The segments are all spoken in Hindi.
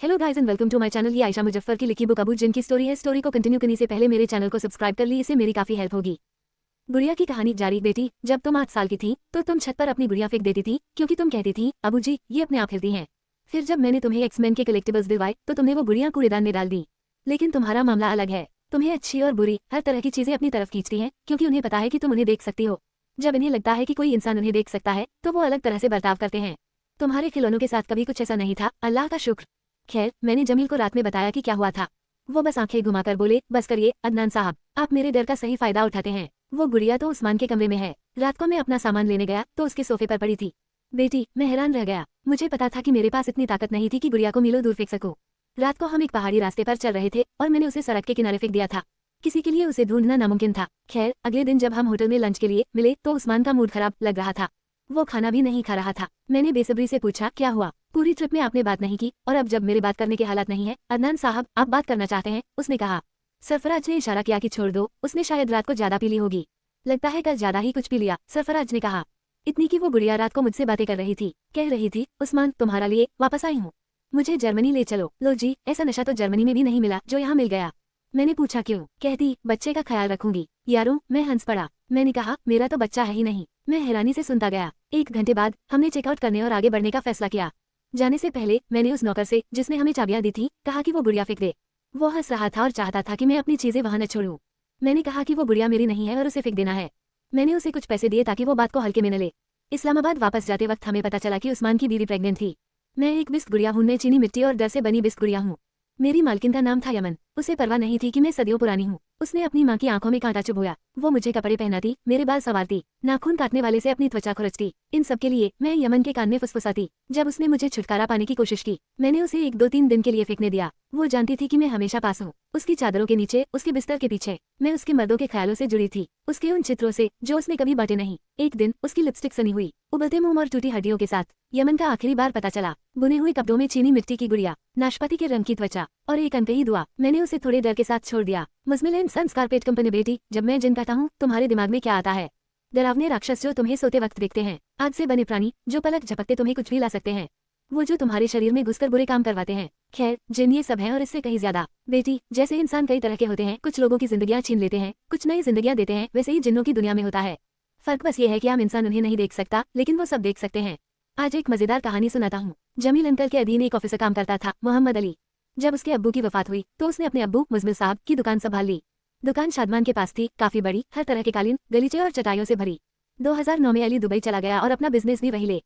Hello guys and welcome to my channel. ये आयशा मुजफ्फर की लिखी बुक अबू जिन की स्टोरी है। स्टोरी को कंटिन्यू करने से पहले मेरे चैनल को सब्सक्राइब कर ली, इससे मेरी काफी हेल्प होगी। गुड़िया की कहानी जारी। बेटी, जब तुम 8 साल की थी तो तुम छत पर अपनी गुड़िया फेंक देती थी क्योंकि तुम कहती थी अबू जी ये अपने आप हिलती हैं। फिर जब मैंने तुम्हें एक्समैन के कलेक्टिबल्स दिलवाए तो तुमने वो गुड़िया कूड़ेदान में डाल दी। लेकिन तुम्हारा मामला अलग है। तुम्हें अच्छी और बुरी हर तरह की चीजें अपनी तरफ खींचती हैं क्योंकि उन्हें पता है कि तुम उन्हें देख सकती हो। जब इन्हें लगता है कि कोई इंसान उन्हें देख सकता है तो वो अलग तरह से बर्ताव करते हैं। तुम्हारे खिलौनों के साथ कभी कुछ ऐसा नहीं था, अल्लाह का शुक्र। खैर, मैंने जमील को रात में बताया कि क्या हुआ था। वो बस आंखें घुमाकर बोले, बस करिए अदनान साहब, आप मेरे डर का सही फायदा उठाते हैं। वो गुड़िया तो उस्मान के कमरे में है। रात को मैं अपना सामान लेने गया तो उसके सोफे पर पड़ी थी। बेटी, मैं हैरान रह गया। मुझे पता था कि मेरे पास इतनी ताकत नहीं थी कि गुड़िया को मीलों दूर फेंक सकूं। रात को हम एक पहाड़ी रास्ते पर चल रहे थे और मैंने उसे सड़क के किनारे फेंक दिया था। किसी के लिए उसे ढूंढना नामुमकिन था। खैर, अगले दिन जब हम होटल में लंच के लिए मिले तो उस्मान का मूड खराब लग रहा था। वो खाना भी नहीं खा रहा था। मैंने बेसब्री से पूछा, क्या हुआ? पूरी ट्रिप में आपने बात नहीं की और अब जब मेरे बात करने के हालात नहीं है। अदनान साहब, आप बात करना चाहते हैं? उसने कहा। सरफराज ने इशारा किया कि छोड़ दो, उसने शायद रात को ज्यादा पी ली होगी। लगता है कल ज्यादा ही कुछ पी लिया, सरफराज ने कहा। इतनी की वो गुड़िया रात को मुझसे बातें कर रही थी। कह रही थी, उस्मान तुम्हारा लिए वापस आई हूँ, मुझे जर्मनी ले चलो। लो जी, ऐसा नशा तो जर्मनी में भी नहीं मिला जो यहाँ मिल गया। मैंने पूछा क्यों? कहती, बच्चे का ख्याल रखूंगी। यारों, मैं हंस पड़ा। मैंने कहा, मेरा तो बच्चा है ही नहीं। मैं हैरानी से सुनता गया। 1 घंटे बाद हमने चेकआउट करने और आगे बढ़ने का फैसला किया। जाने से पहले मैंने उस नौकर से जिसने हमें चाबियां दी थी कहा कि वो गुड़िया फेंक दे। वो हंस रहा था और चाहता था कि मैं अपनी चीजें वहां न छोड़ूं। मैंने कहा कि वो गुड़िया मेरी नहीं है और उसे फेंक देना है। मैंने उसे कुछ पैसे दिए ताकि वो बात को हल्के में न ले। इस्लामाबाद वापस जाते वक्त हमें पता चला कि उस्मान की बीवी प्रेग्नेंट थी। मैं एक बिस्क गुड़िया हूँ, मैं चीनी मिट्टी और दर से बनी बिस्क गुड़िया हूँ। मेरी मालकिन का नाम था यमन। उसे परवाह नहीं थी कि मैं सदियों पुरानी हूँ। उसने अपनी माँ की आंखों में कांटा चुभोया। वो मुझे कपड़े पहनाती, मेरे बाल संवारती, नाखून काटने वाले से अपनी त्वचा खुरचती। इन सब के लिए मैं यमन के कान में फुसफुसाती। जब उसने मुझे छुटकारा पाने की कोशिश की, मैंने उसे 1-2-3 दिन के लिए फेंकने दिया। वो जानती थी कि मैं हमेशा पास हूँ। उसकी चादरों के नीचे, उसके बिस्तर के पीछे मैं उसके मर्दों के ख्यालों से जुड़ी थी, उसके उन चित्रों से जो उसने कभी बांटे नहीं। एक दिन उसकी लिपस्टिक सनी हुई, उबलते मुंह और टूटी हड्डियों के साथ यमन का आखिरी बार पता चला। बुने हुए कपड़ों में चीनी मिट्टी की गुड़िया, नाशपाती के रंग की त्वचा और एक अनकही दुआ। मैंने उसे थोड़े डर के साथ छोड़ दिया। Muzammil and sons carpet company. बेटी, जब मैं जिन कहता हूँ तुम्हारे दिमाग में क्या आता है? डरावने राक्षस जो तुम्हें सोते वक्त देखते हैं, आग से बने प्राणी जो पलक झपकते तुम्हें कुछ भी ला सकते हैं, वो जो तुम्हारे शरीर में घुसकर बुरे काम करवाते हैं। खैर, जिन ये सब है और इससे कहीं ज्यादा। बेटी, जैसे इंसान कई तरह के होते हैं, कुछ लोगों की जिंदगियां छीन लेते हैं, कुछ नई जिंदगियां देते हैं, वैसे ही जिन्नों की दुनिया में होता है। फर्क बस ये है कि आम इंसान उन्हें नहीं देख सकता, लेकिन वो सब देख सकते हैं। आज एक मजेदार कहानी सुनाता हूँ। जमील अंकल के अधीन एक ऑफिसर काम करता था, मोहम्मद अली। जब उसके अब्बू की वफात हुई तो उसने अपने अब्बू मुज़मिल साहब की दुकान संभाल ली। दुकान शादमान के पास थी, काफी बड़ी, हर तरह के कालीन, गलीचे और चटाइयों से भरी। 2009 में अली दुबई चला गया और अपना बिजनेस भी वही ले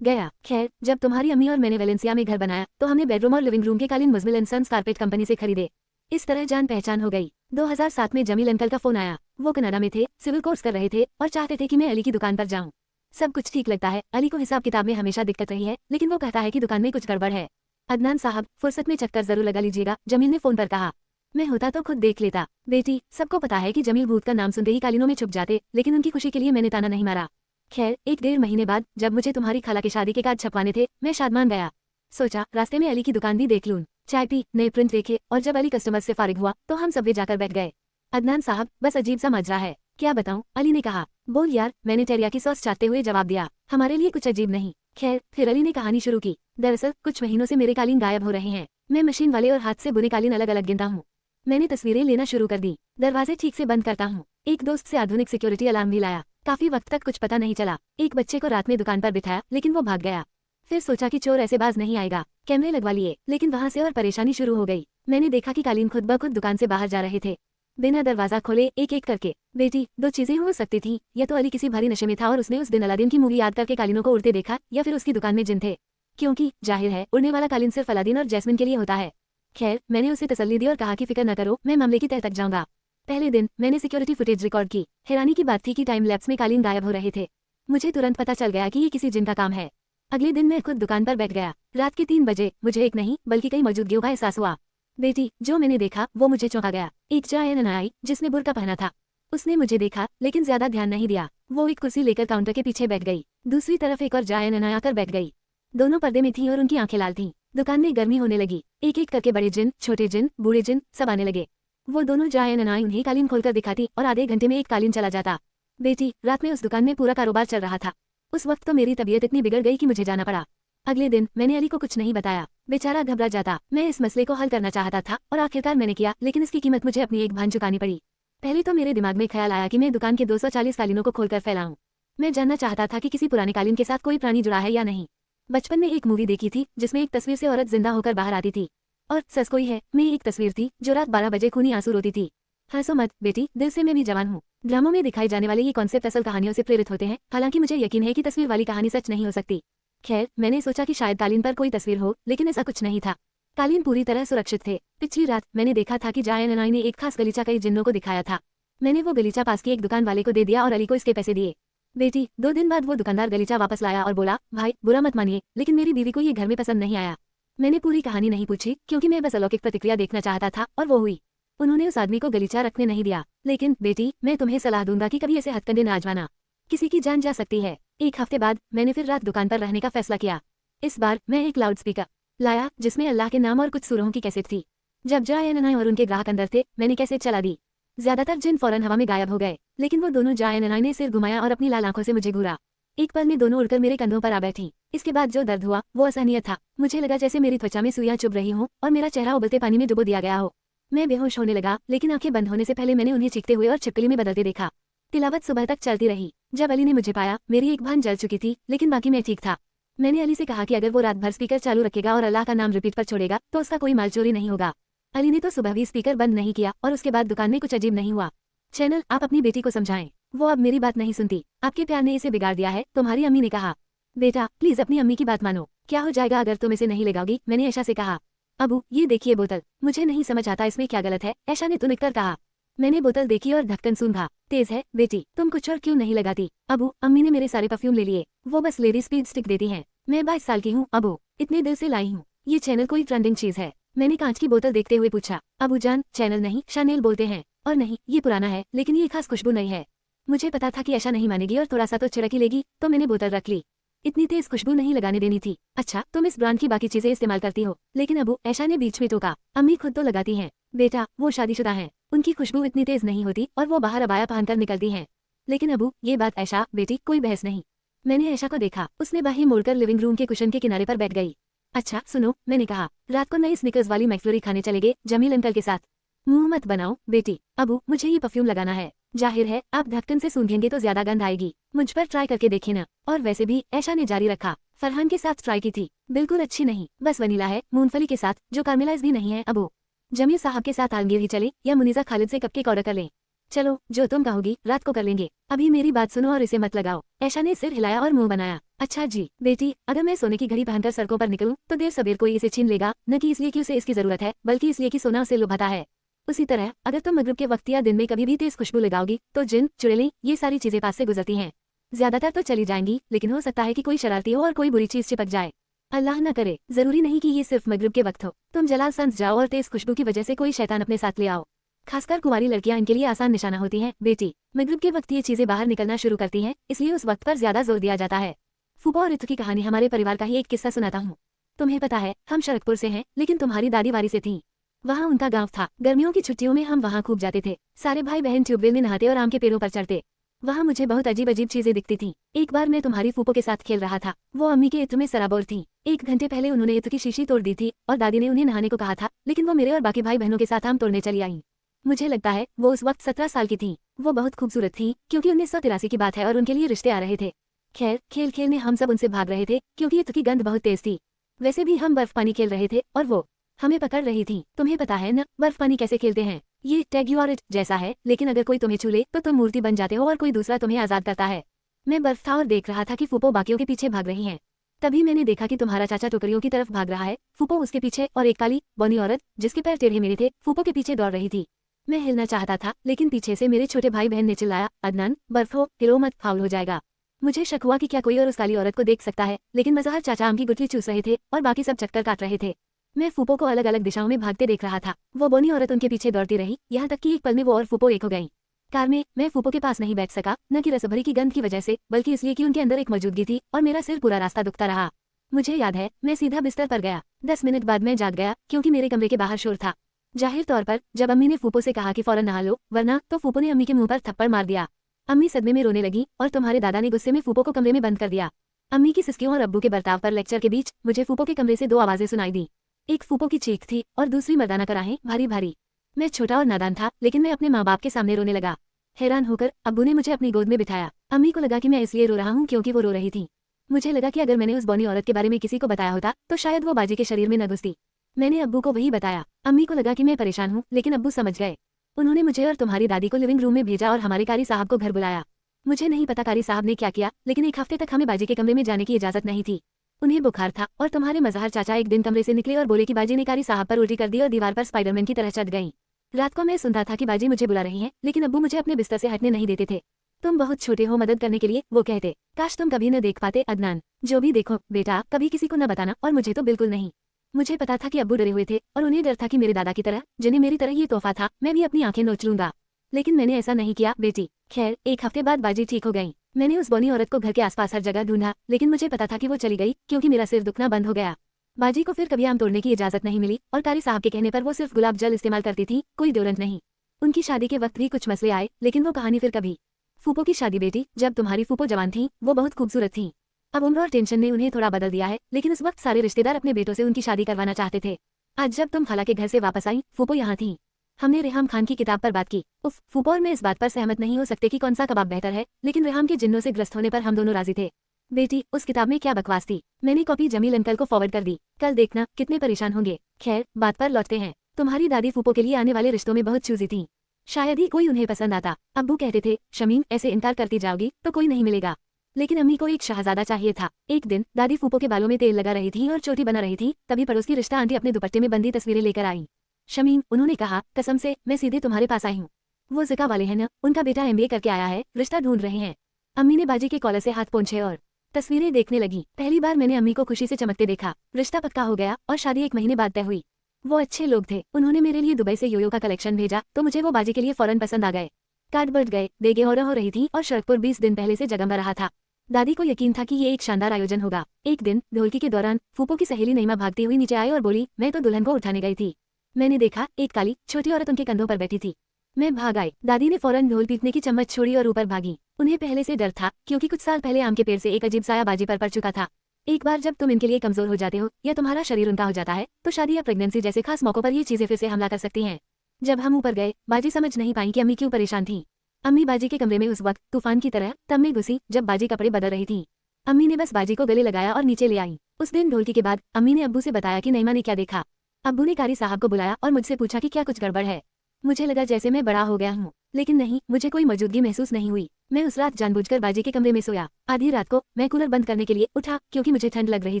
गया। खैर, जब तुम्हारी अम्मी और मैंने वेलेंसिया में घर बनाया तो हमने बेडरूम और लिविंग रूम के कालीन Muzammil and sons carpet company से खरीदे। इस तरह जान पहचान हो गई। 2007 में जमील अंकल का फोन आया। वो कनाडा में थे, सिविल कोर्स कर रहे थे और चाहते थे कि मैं अली की दुकान पर जाऊं। सब कुछ ठीक लगता है। अली को हिसाब किताब में हमेशा दिक्कत रही है, लेकिन वो कहता है कि दुकान में कुछ गड़बड़ है। अदनान साहब, फुर्सत में चक्कर जरूर लगा लीजिएगा, जमील ने फोन पर कहा। मैं होता तो खुद देख लेता। बेटी, सबको पता है कि जमील भूत का नाम सुनते ही कालीनों में छुप जाते, लेकिन उनकी खुशी के लिए मैंने ताना नहीं मारा। खैर, 1-1.5 महीने बाद जब मुझे तुम्हारी खाला की शादी के कार्ड छपवाने थे, मैं शादमान गया। सोचा रास्ते में अली की दुकान भी देख लूं। चाय पी, नए प्रिंट देखे और जब अली कस्टमर से फारिग हुआ तो हम सबवे जाकर बैठ गए। अदनान साहब, बस अजीब सा माजरा है। क्या बताऊं? अली ने कहा। बोल यार, मैंने टेरियाकी सॉस चाटते हुए जवाब दिया। हमारे लिए कुछ अजीब नहीं। खैर, फिर अली ने कहानी शुरू की। दरअसल कुछ महीनों से मेरे कालीन गायब हो रहे हैं। मैं मशीन वाले और हाथ से बुने कालीन अलग अलग गिनता हूँ। मैंने तस्वीरें लेना शुरू कर दी, दरवाजे ठीक से बंद करता हूँ। एक दोस्त से आधुनिक सिक्योरिटी अलार्म भी लाया। काफी वक्त तक कुछ पता नहीं चला। एक बच्चे को रात में दुकान पर बिठाया, लेकिन वो भाग गया। फिर सोचा कि चोर ऐसे बाज नहीं आएगा, कैमरे लगवा लिए, लेकिन वहां से और परेशानी शुरू हो गई। मैंने देखा कि कालीन खुद ब खुद दुकान से बाहर जा रहे थे, बिना दरवाजा खोले, एक एक करके। बेटी, 2 चीजें हो सकती थी, या तो अली किसी भारी नशे में था और उसने उस दिन अलादीन की मूवी याद करके कालीनों को उड़ते देखा, या फिर उसकी दुकान में जिन थे, क्योंकि जाहिर है उड़ने वाला कालीन सिर्फ अलादीन और जैस्मिन के लिए होता है। खैर, मैंने उसे तसल्ली दी और कहा कि फिक्र न करो, मैं मामले की तह तक जाऊंगा। पहले दिन मैंने सिक्योरिटी फुटेज रिकॉर्ड की। हैरानी की बात थी कि टाइम लैप्स में कालीन गायब हो रहे थे। मुझे तुरंत पता चल गया कि ये किसी जिन का काम है। अगले दिन मैं खुद दुकान पर बैठ गया। रात के 3 बजे मुझे एक नहीं बल्कि कई मौजूदगियों का एहसास हुआ। बेटी, जो मैंने देखा वो मुझे चौंका गया। एक जायन आई जिसने बुर्का पहना था। उसने मुझे देखा लेकिन ज्यादा ध्यान नहीं दिया। वो एक कुर्सी लेकर काउंटर के पीछे बैठ गई। दूसरी तरफ एक और जायन आकर बैठ गई। दोनों पर्दे में थीं और उनकी आंखें लाल थीं। दुकान में गर्मी होने लगी। एक एक करके बड़े जिन, छोटे जिन, बूढ़े जिन सब आने लगे। वो दोनों जायन उन्हें कालीन खोलकर दिखाती और आधे घंटे में एक कालीन चला जाता। बेटी, रात में उस दुकान में पूरा कारोबार चल रहा था। उस वक्त तो मेरी तबीयत इतनी बिगड़ गई कि मुझे जाना पड़ा। अगले दिन मैंने अली को कुछ नहीं बताया, बेचारा घबरा जाता। मैं इस मसले को हल करना चाहता था और आखिरकार मैंने किया, लेकिन इसकी कीमत मुझे अपनी एक भान चुकानी पड़ी। पहले तो मेरे दिमाग में ख्याल आया कि मैं दुकान के 240 कालीनों को खोलकर फैलाऊं। मैं जानना चाहता था कि किसी पुराने कालीन के साथ कोई प्राणी जुड़ा है या नहीं। बचपन में एक मूवी देखी थी जिसमें एक तस्वीर से औरत जिंदा होकर बाहर आती थी, और सच कोई है, मैं एक तस्वीर थी जो रात 12 बजे खूनी आंसू रोती थी। हंसो मत बेटी, दिल से मैं भी जवान हूँ। ड्रामों में दिखाई जाने वाले ये कॉन्सेप्ट असल कहानियों से प्रेरित होते हैं, हालांकि मुझे यकीन है कि तस्वीर वाली कहानी सच नहीं हो सकती। खैर, मैंने सोचा कि शायद कालीन पर कोई तस्वीर हो, लेकिन ऐसा कुछ नहीं था। कालीन पूरी तरह सुरक्षित थे। पिछली रात मैंने देखा था कि जाया ननाई ने एक खास गलीचा कई जिन्नों को दिखाया था। मैंने वो गलीचा पास के एक दुकान वाले को दे दिया और अली को इसके पैसे दिए। बेटी, 2 दिन बाद वो दुकानदार गलीचा वापस लाया और बोला, भाई बुरा मत मानिए, लेकिन मेरी बीवी को ये घर में पसंद नहीं आया। मैंने पूरी कहानी नहीं पूछी, क्योंकि मैं बस अलौकिक प्रतिक्रिया देखना चाहता था, और वो हुई। उन्होंने उस आदमी को गलीचा रखने नहीं दिया। लेकिन बेटी, मैं तुम्हें सलाह दूंगा कि कभी ऐसे हथकंडे न आजमाना, किसी की जान जा सकती है। 1 हफ्ते बाद मैंने फिर रात दुकान पर रहने का फैसला किया। इस बार मैं एक लाउड स्पीकर लाया जिसमें अल्लाह के नाम और कुछ सूरों की कैसेट थी। जब जाया ननाई और उनके ग्राहक अंदर थे, मैंने कैसेट चला दी। ज्यादातर जिन फौरन हवा में गायब हो गए, लेकिन वो दोनों जाया ननाई ने सिर घुमाया और अपनी लाल आंखों से मुझे घूरा। एक पल में दोनों उड़कर मेरे कंधों पर आ बैठी। इसके बाद जो दर्द हुआ वो असहनीय था। मुझे लगा जैसे मेरी त्वचा में सुइयां चुभ रही हों और मेरा चेहरा उबलते पानी में डुबो दिया गया हो। मैं बेहोश होने लगा, लेकिन आंखें बंद होने से पहले मैंने उन्हें चीखते हुए और छिपकली में बदलते देखा। तिलावत सुबह तक चलती रही। जब अली ने मुझे पाया, मेरी एक भान जल चुकी थी, लेकिन बाकी मैं ठीक था। मैंने अली से कहा कि अगर वो रात भर स्पीकर चालू रखेगा और अल्लाह का नाम रिपीट पर छोड़ेगा तो उसका कोई माल चोरी नहीं होगा। अली ने तो सुबह भी स्पीकर बंद नहीं किया, और उसके बाद दुकान में कुछ अजीब नहीं हुआ। चैनल, आप अपनी बेटी को समझाएं, वो अब मेरी बात नहीं सुनती। आपके प्यार ने इसे बिगाड़ दिया है, तुम्हारी अम्मी ने कहा। बेटा प्लीज अपनी अम्मी की बात मानो। क्या हो जाएगा अगर तुम इसे नहीं लगाओगी, मैंने ऐशा से कहा। अबू, ये देखिए बोतल। मुझे नहीं समझ आता इसमें क्या गलत है, ऐशा ने तुनक कर कहा। मैंने बोतल देखी और ढक्कन सूंघा। तेज है बेटी, तुम कुछ और क्यों नहीं लगाती? अबू, अम्मी ने मेरे सारे परफ्यूम ले लिए, वो बस लेडी स्पीड स्टिक देती हैं। मैं 22 साल की हूँ अबू, इतने दिल से लाई हूँ। ये चैनल कोई ट्रेंडिंग चीज है? मैंने कांच की बोतल देखते हुए पूछा। अबू जान, चैनल नहीं, शानेल बोलते हैं। और नहीं, ये पुराना है, लेकिन ये खास खुशबू नई है। मुझे पता था कि ऐशा नहीं मानेगी और थोड़ा सा तो छिड़की लेगी, तो मैंने बोतल रख ली। इतनी तेज खुशबू नहीं लगाने देनी थी। अच्छा, तुम इस ब्रांड की बाकी चीजें इस्तेमाल करती हो? लेकिन अबू, ऐशा ने बीच में टोका। अम्मी खुद तो लगाती हैं। बेटा, वो शादीशुदा हैं, उनकी खुशबू इतनी तेज नहीं होती और वो बाहर अबाया पहनकर निकलती हैं। लेकिन अबू, ये बात ऐशा, बेटी कोई बहस नहीं। मैंने ऐशा को देखा, उसने बाहें मोड़कर लिविंग रूम के कुशन के किनारे पर बैठ गई। अच्छा सुनो, मैंने कहा, रात को नई स्निकर्स वाली मैक्फ्लोरी खाने चलेंगे जमील अंकल के साथ। मुंह मत बनाओ बेटी। अबू, मुझे ये परफ्यूम लगाना है। जाहिर है आप ढक्कन से सूंघेंगे तो ज्यादा गंध आएगी, मुझ पर ट्राई करके देखे ना। और वैसे भी ऐशा ने जारी रखा, फरहान के साथ ट्राई की थी, बिल्कुल अच्छी नहीं, बस वनीला है मूंगफली के साथ, जो कार्मेलाइज भी नहीं है। अबू, जमील साहब के साथ आलमगीर ही चले या मुनीजा खालिद से कपकेक ऑर्डर कर लें? चलो, जो तुम कहोगी, रात को कर लेंगे। अभी मेरी बात सुनो और इसे मत लगाओ। ऐशा ने सिर हिलाया और मुंह बनाया। अच्छा जी बेटी, अगर मैं सोने की घड़ी पहनकर सड़कों पर निकलूं तो देर सबेर कोई इसे छीन लेगा, न कि इसलिए कि उसे इसकी जरूरत है, बल्कि इसलिए कि सोना उसे लुभाता है। उसी तरह अगर तुम मगरिब के वक्त या दिन में कभी भी तेज खुशबू लगाओगी तो जिन, चुड़ैलें, ये सारी चीजें पास से गुजरती हैं। ज्यादातर तो चली जाएंगी, लेकिन हो सकता है कि कोई शरारती हो और कोई बुरी चीज चिपक जाए। अल्लाह न करे, जरूरी नहीं कि ये सिर्फ मगरिब के वक्त हो। तुम जलाल संस जाओ और तेज खुशबू की वजह से कोई शैतान अपने साथ ले आओ। खासकर कुंवारी लड़कियां इनके लिए आसान निशाना होती हैं। बेटी, मगरिब के वक्त ये चीजें बाहर निकलना शुरू करती हैं, इसलिए उस वक्त पर ज्यादा जोर दिया जाता है। फूफा और रितु की कहानी हमारे परिवार का ही एक किस्सा सुनाता हूँ। तुम्हें पता है, हम शरकपुर से हैं, लेकिन तुम्हारी दादी वारी से थी। वहाँ उनका गांव था। गर्मियों की छुट्टियों में हम वहाँ खूब जाते थे। सारे भाई बहन ट्यूबवेल में नहाते और आम के पेड़ों पर चढ़ते। वहाँ मुझे बहुत अजीब अजीब चीजें दिखती थीं। एक बार मैं तुम्हारी फूफो के साथ खेल रहा था, वो अम्मी के इत्र में सराबोर थी। 1 घंटे पहले उन्होंने इत्र की शीशी तोड़ दी थी और दादी ने उन्हें नहाने को कहा था, लेकिन वो मेरे और बाकी भाई बहनों के साथ आम तोड़ने चली आई। मुझे लगता है वो उस वक्त 17 साल की थी। वो बहुत खूबसूरत थी, क्योंकि 1983 की बात है और उनके लिए रिश्ते आ रहे थे। खैर, खेल खेल में हम सब उनसे भाग रहे थे, क्योंकि इत्र की गंध बहुत तेज थी। वैसे भी हम बर्फ पानी खेल रहे थे और वो हमें पकड़ रही थी। तुम्हें पता है न, बर्फ पानी कैसे खेलते हैं? ये टैग यू आर इट जैसा है, लेकिन अगर कोई तुम्हें छू ले तो तुम मूर्ति बन जाते हो और कोई दूसरा तुम्हें आजाद करता है। मैं बर्फ था और देख रहा था कि फूफो बाकियों के पीछे भाग रही हैं। तभी मैंने देखा कि तुम्हारा चाचा टोकरियों की तरफ भाग रहा है, फूफो उसके पीछे, और एक काली बौनी औरत जिसके पैर टेढ़े मेढ़े थे फूफो के पीछे दौड़ रही थी। मैं हिलना चाहता था, लेकिन पीछे से मेरे छोटे भाई बहन ने चिल्लाया, अदनान बर्फ हो, हिलो मत, फाउल हो जाएगा। मुझे शक हुआ कि क्या कोई और उस काली औरत को देख सकता है, लेकिन मज़हर चाचा आम की गुठली चूस रहे थे और बाकी सब चक्कर काट रहे थे। मैं फूफो को अलग अलग दिशाओं में भागते देख रहा था। वो बोनी औरत उनके पीछे दौड़ती रही, यहाँ तक कि एक पल में वो और फूफो एक हो गईं। कार में मैं फूफो के पास नहीं बैठ सका, न कि रसभरी की गंध की वजह से, बल्कि इसलिए कि उनके अंदर एक मौजूदगी थी और मेरा सिर पूरा रास्ता दुखता रहा। मुझे याद है, मैं सीधा बिस्तर पर गया। 10 मिनट बाद मैं जाग गया, क्योंकि मेरे कमरे के बाहर शोर था। जाहिर तौर पर जब अम्मी ने फूफो से कहा कि फौरन नहा लो, वरना, तो फूफो ने अम्मी के मुंह पर थप्पड़ मार दिया। अम्मी सदमे में रोने लगी और तुम्हारे दादा ने गुस्से में फूफो को कमरे में बंद कर दिया। अम्मी की सिसकियों और अब्बू के बर्ताव पर लेक्चर के बीच मुझे फूफो के कमरे से दो आवाजें सुनाई दी। एक फूफो की चीख थी और दूसरी मर्दाना कराहें भारी भारी। मैं छोटा और नादान था, लेकिन मैं अपने माँ बाप के सामने रोने लगा। हैरान होकर अब्बू ने मुझे अपनी गोद में बिठाया। अम्मी को लगा कि मैं इसलिए रो रहा हूँ क्योंकि वो रो रही थी। मुझे लगा कि अगर मैंने उस बौनी औरत के बारे में किसी को बताया होता तो शायद वो बाजी के शरीर में न घुसती। मैंने अब्बू को वही बताया। अम्मी को लगा कि मैं परेशान हूँ, लेकिन अब्बू समझ गए। उन्होंने मुझे और तुम्हारी दादी को लिविंग रूम में भेजा और हमारे कारी साहब को घर बुलाया। मुझे नहीं पता कारी साहब ने क्या किया, लेकिन एक हफ्ते तक हमें बाजी के कमरे में जाने की इजाजत नहीं थी। उन्हें बुखार था और तुम्हारे मजहर चाचा एक दिन कमरे से निकले और बोले कि बाजी ने कारी साहब पर उल्टी कर दी और दीवार पर स्पाइडरमैन की तरह चढ़ गई। रात को मैं सुनता था कि बाजी मुझे बुला रही हैं, लेकिन अब्बू मुझे अपने बिस्तर से हटने नहीं देते थे। तुम बहुत छोटे हो मदद करने के लिए, वो कहते। काश तुम कभी न देख पाते अदनान। जो भी देखो बेटा, कभी किसी को न बताना, और मुझे तो बिल्कुल नहीं। मुझे पता था कि अब्बू डरे हुए थे और उन्हें डर था कि मेरे दादा की तरह, जिन्हें मेरी तरह ये तोहफा था, मैं भी अपनी आंखें नोच लूंगा। लेकिन मैंने ऐसा नहीं किया बेटी। खैर, एक हफ्ते बाद बाजी ठीक हो गई। मैंने उस बौनी औरत को घर के आसपास हर जगह ढूंढा, लेकिन मुझे पता था कि वो चली गई क्योंकि मेरा सिर दुखना बंद हो गया। बाजी को फिर कभी आम तोड़ने की इजाजत नहीं मिली और कारी साहब के कहने पर वो सिर्फ गुलाब जल इस्तेमाल करती थी, कोई ड्योरेंट नहीं। उनकी शादी के वक्त भी कुछ मसले आए, लेकिन वो कहानी फिर कभी। फूफो की शादी बेटी, जब तुम्हारी फूफो जवान थी, वो बहुत खूबसूरत थी। अब उम्र और टेंशन ने उन्हें थोड़ा बदल दिया है, लेकिन उस वक्त सारे रिश्तेदार अपने बेटों से उनकी शादी करवाना चाहते थे। आज जब तुम खाला के घर से वापस आई, फूफो यहाँ थी। हमने रेहाम खान की किताब पर बात की। उफ, फूफो और मैं इस बात पर सहमत नहीं हो सकते कि कौन सा कबाब बेहतर है, लेकिन रेहाम के जिन्नों से ग्रस्त होने पर हम दोनों राजी थे। बेटी, उस किताब में क्या बकवास थी। मैंने कॉपी जमील अंकल को फॉरवर्ड कर दी। कल देखना कितने परेशान होंगे। खैर, बात पर लौटते हैं। तुम्हारी दादी फूफो के लिए आने वाले रिश्तों में बहुत चूजी थी। शायद ही कोई उन्हें पसंद आता। अब्बू कहते थे, शमीम ऐसे इनकार करती जाओगी तो कोई नहीं मिलेगा। लेकिन अम्मी को एक शहजादा चाहिए था। एक दिन दादी फूफो के बालों में तेल लगा रही थी और चोटी बना रही थी, तभी पड़ोस की रिश्ता आंटी अपने दुपट्टे में बंदी तस्वीरें लेकर आई। शमीम, उन्होंने कहा, कसम से मैं सीधे तुम्हारे पास आई हूँ। वो जिका वाले हैं न, उनका बेटा MBA करके आया है, रिश्ता ढूंढ रहे हैं। अम्मी ने बाजी के कॉलर से हाथ पोंछे और तस्वीरें देखने लगी। पहली बार मैंने अम्मी को खुशी से चमकते देखा। रिश्ता पक्का हो गया और शादी 1 महीने बाद तय हुई। वो अच्छे लोग थे। उन्होंने मेरे लिए दुबई से योयो का कलेक्शन भेजा तो मुझे वो बाजी के लिए फौरन पसंद आ गए। कार्ड बढ़ गए, देगे और हो रही थी और सड़कपुर 20 दिन पहले से जगमगा रहा था। दादी को यकीन था कि ये एक शानदार आयोजन होगा। एक दिन ढोलकी के दौरान फूफो की सहेली नईमा भागती हुई नीचे आई और बोली, मैं तो दुल्हन को उठाने गई थी। मैंने देखा एक काली छोटी औरत उनके कंधों पर बैठी थी। मैं भाग आई। दादी ने फौरन ढोल पीटने की चम्मच छोड़ी और ऊपर भागी। उन्हें पहले से डर था, क्योंकि कुछ साल पहले आम के पेड़ से एक अजीब साया बाजी पर पड़ चुका था। एक बार जब तुम इनके लिए कमजोर हो जाते हो या तुम्हारा शरीर उनका हो जाता है, तो शादी या प्रेगनेंसी जैसे खास मौकों पर ये चीजें फिर से हमला कर सकती हैं। जब हम ऊपर गए, बाजी समझ नहीं पाई कि अम्मी क्यों परेशान थी। अम्मी बाजी के कमरे में उस वक्त तूफान की तरह तब में घुसी जब बाजी कपड़े बदल रही थी। अम्मी ने बस बाजी को गले लगाया और नीचे ले आई। उस दिन ढोलकी के बाद अम्मी ने अब्बू से बताया कि नईमा ने क्या देखा। अब्बू ने कारी साहब को बुलाया और मुझसे पूछा कि क्या कुछ गड़बड़ है। मुझे लगा जैसे मैं बड़ा हो गया हूँ, लेकिन नहीं, मुझे कोई मौजूदगी महसूस नहीं हुई। मैं उस रात जानबूझकर बाजी के कमरे में सोया। आधी रात को मैं कूलर बंद करने के लिए उठा क्योंकि मुझे ठंड लग रही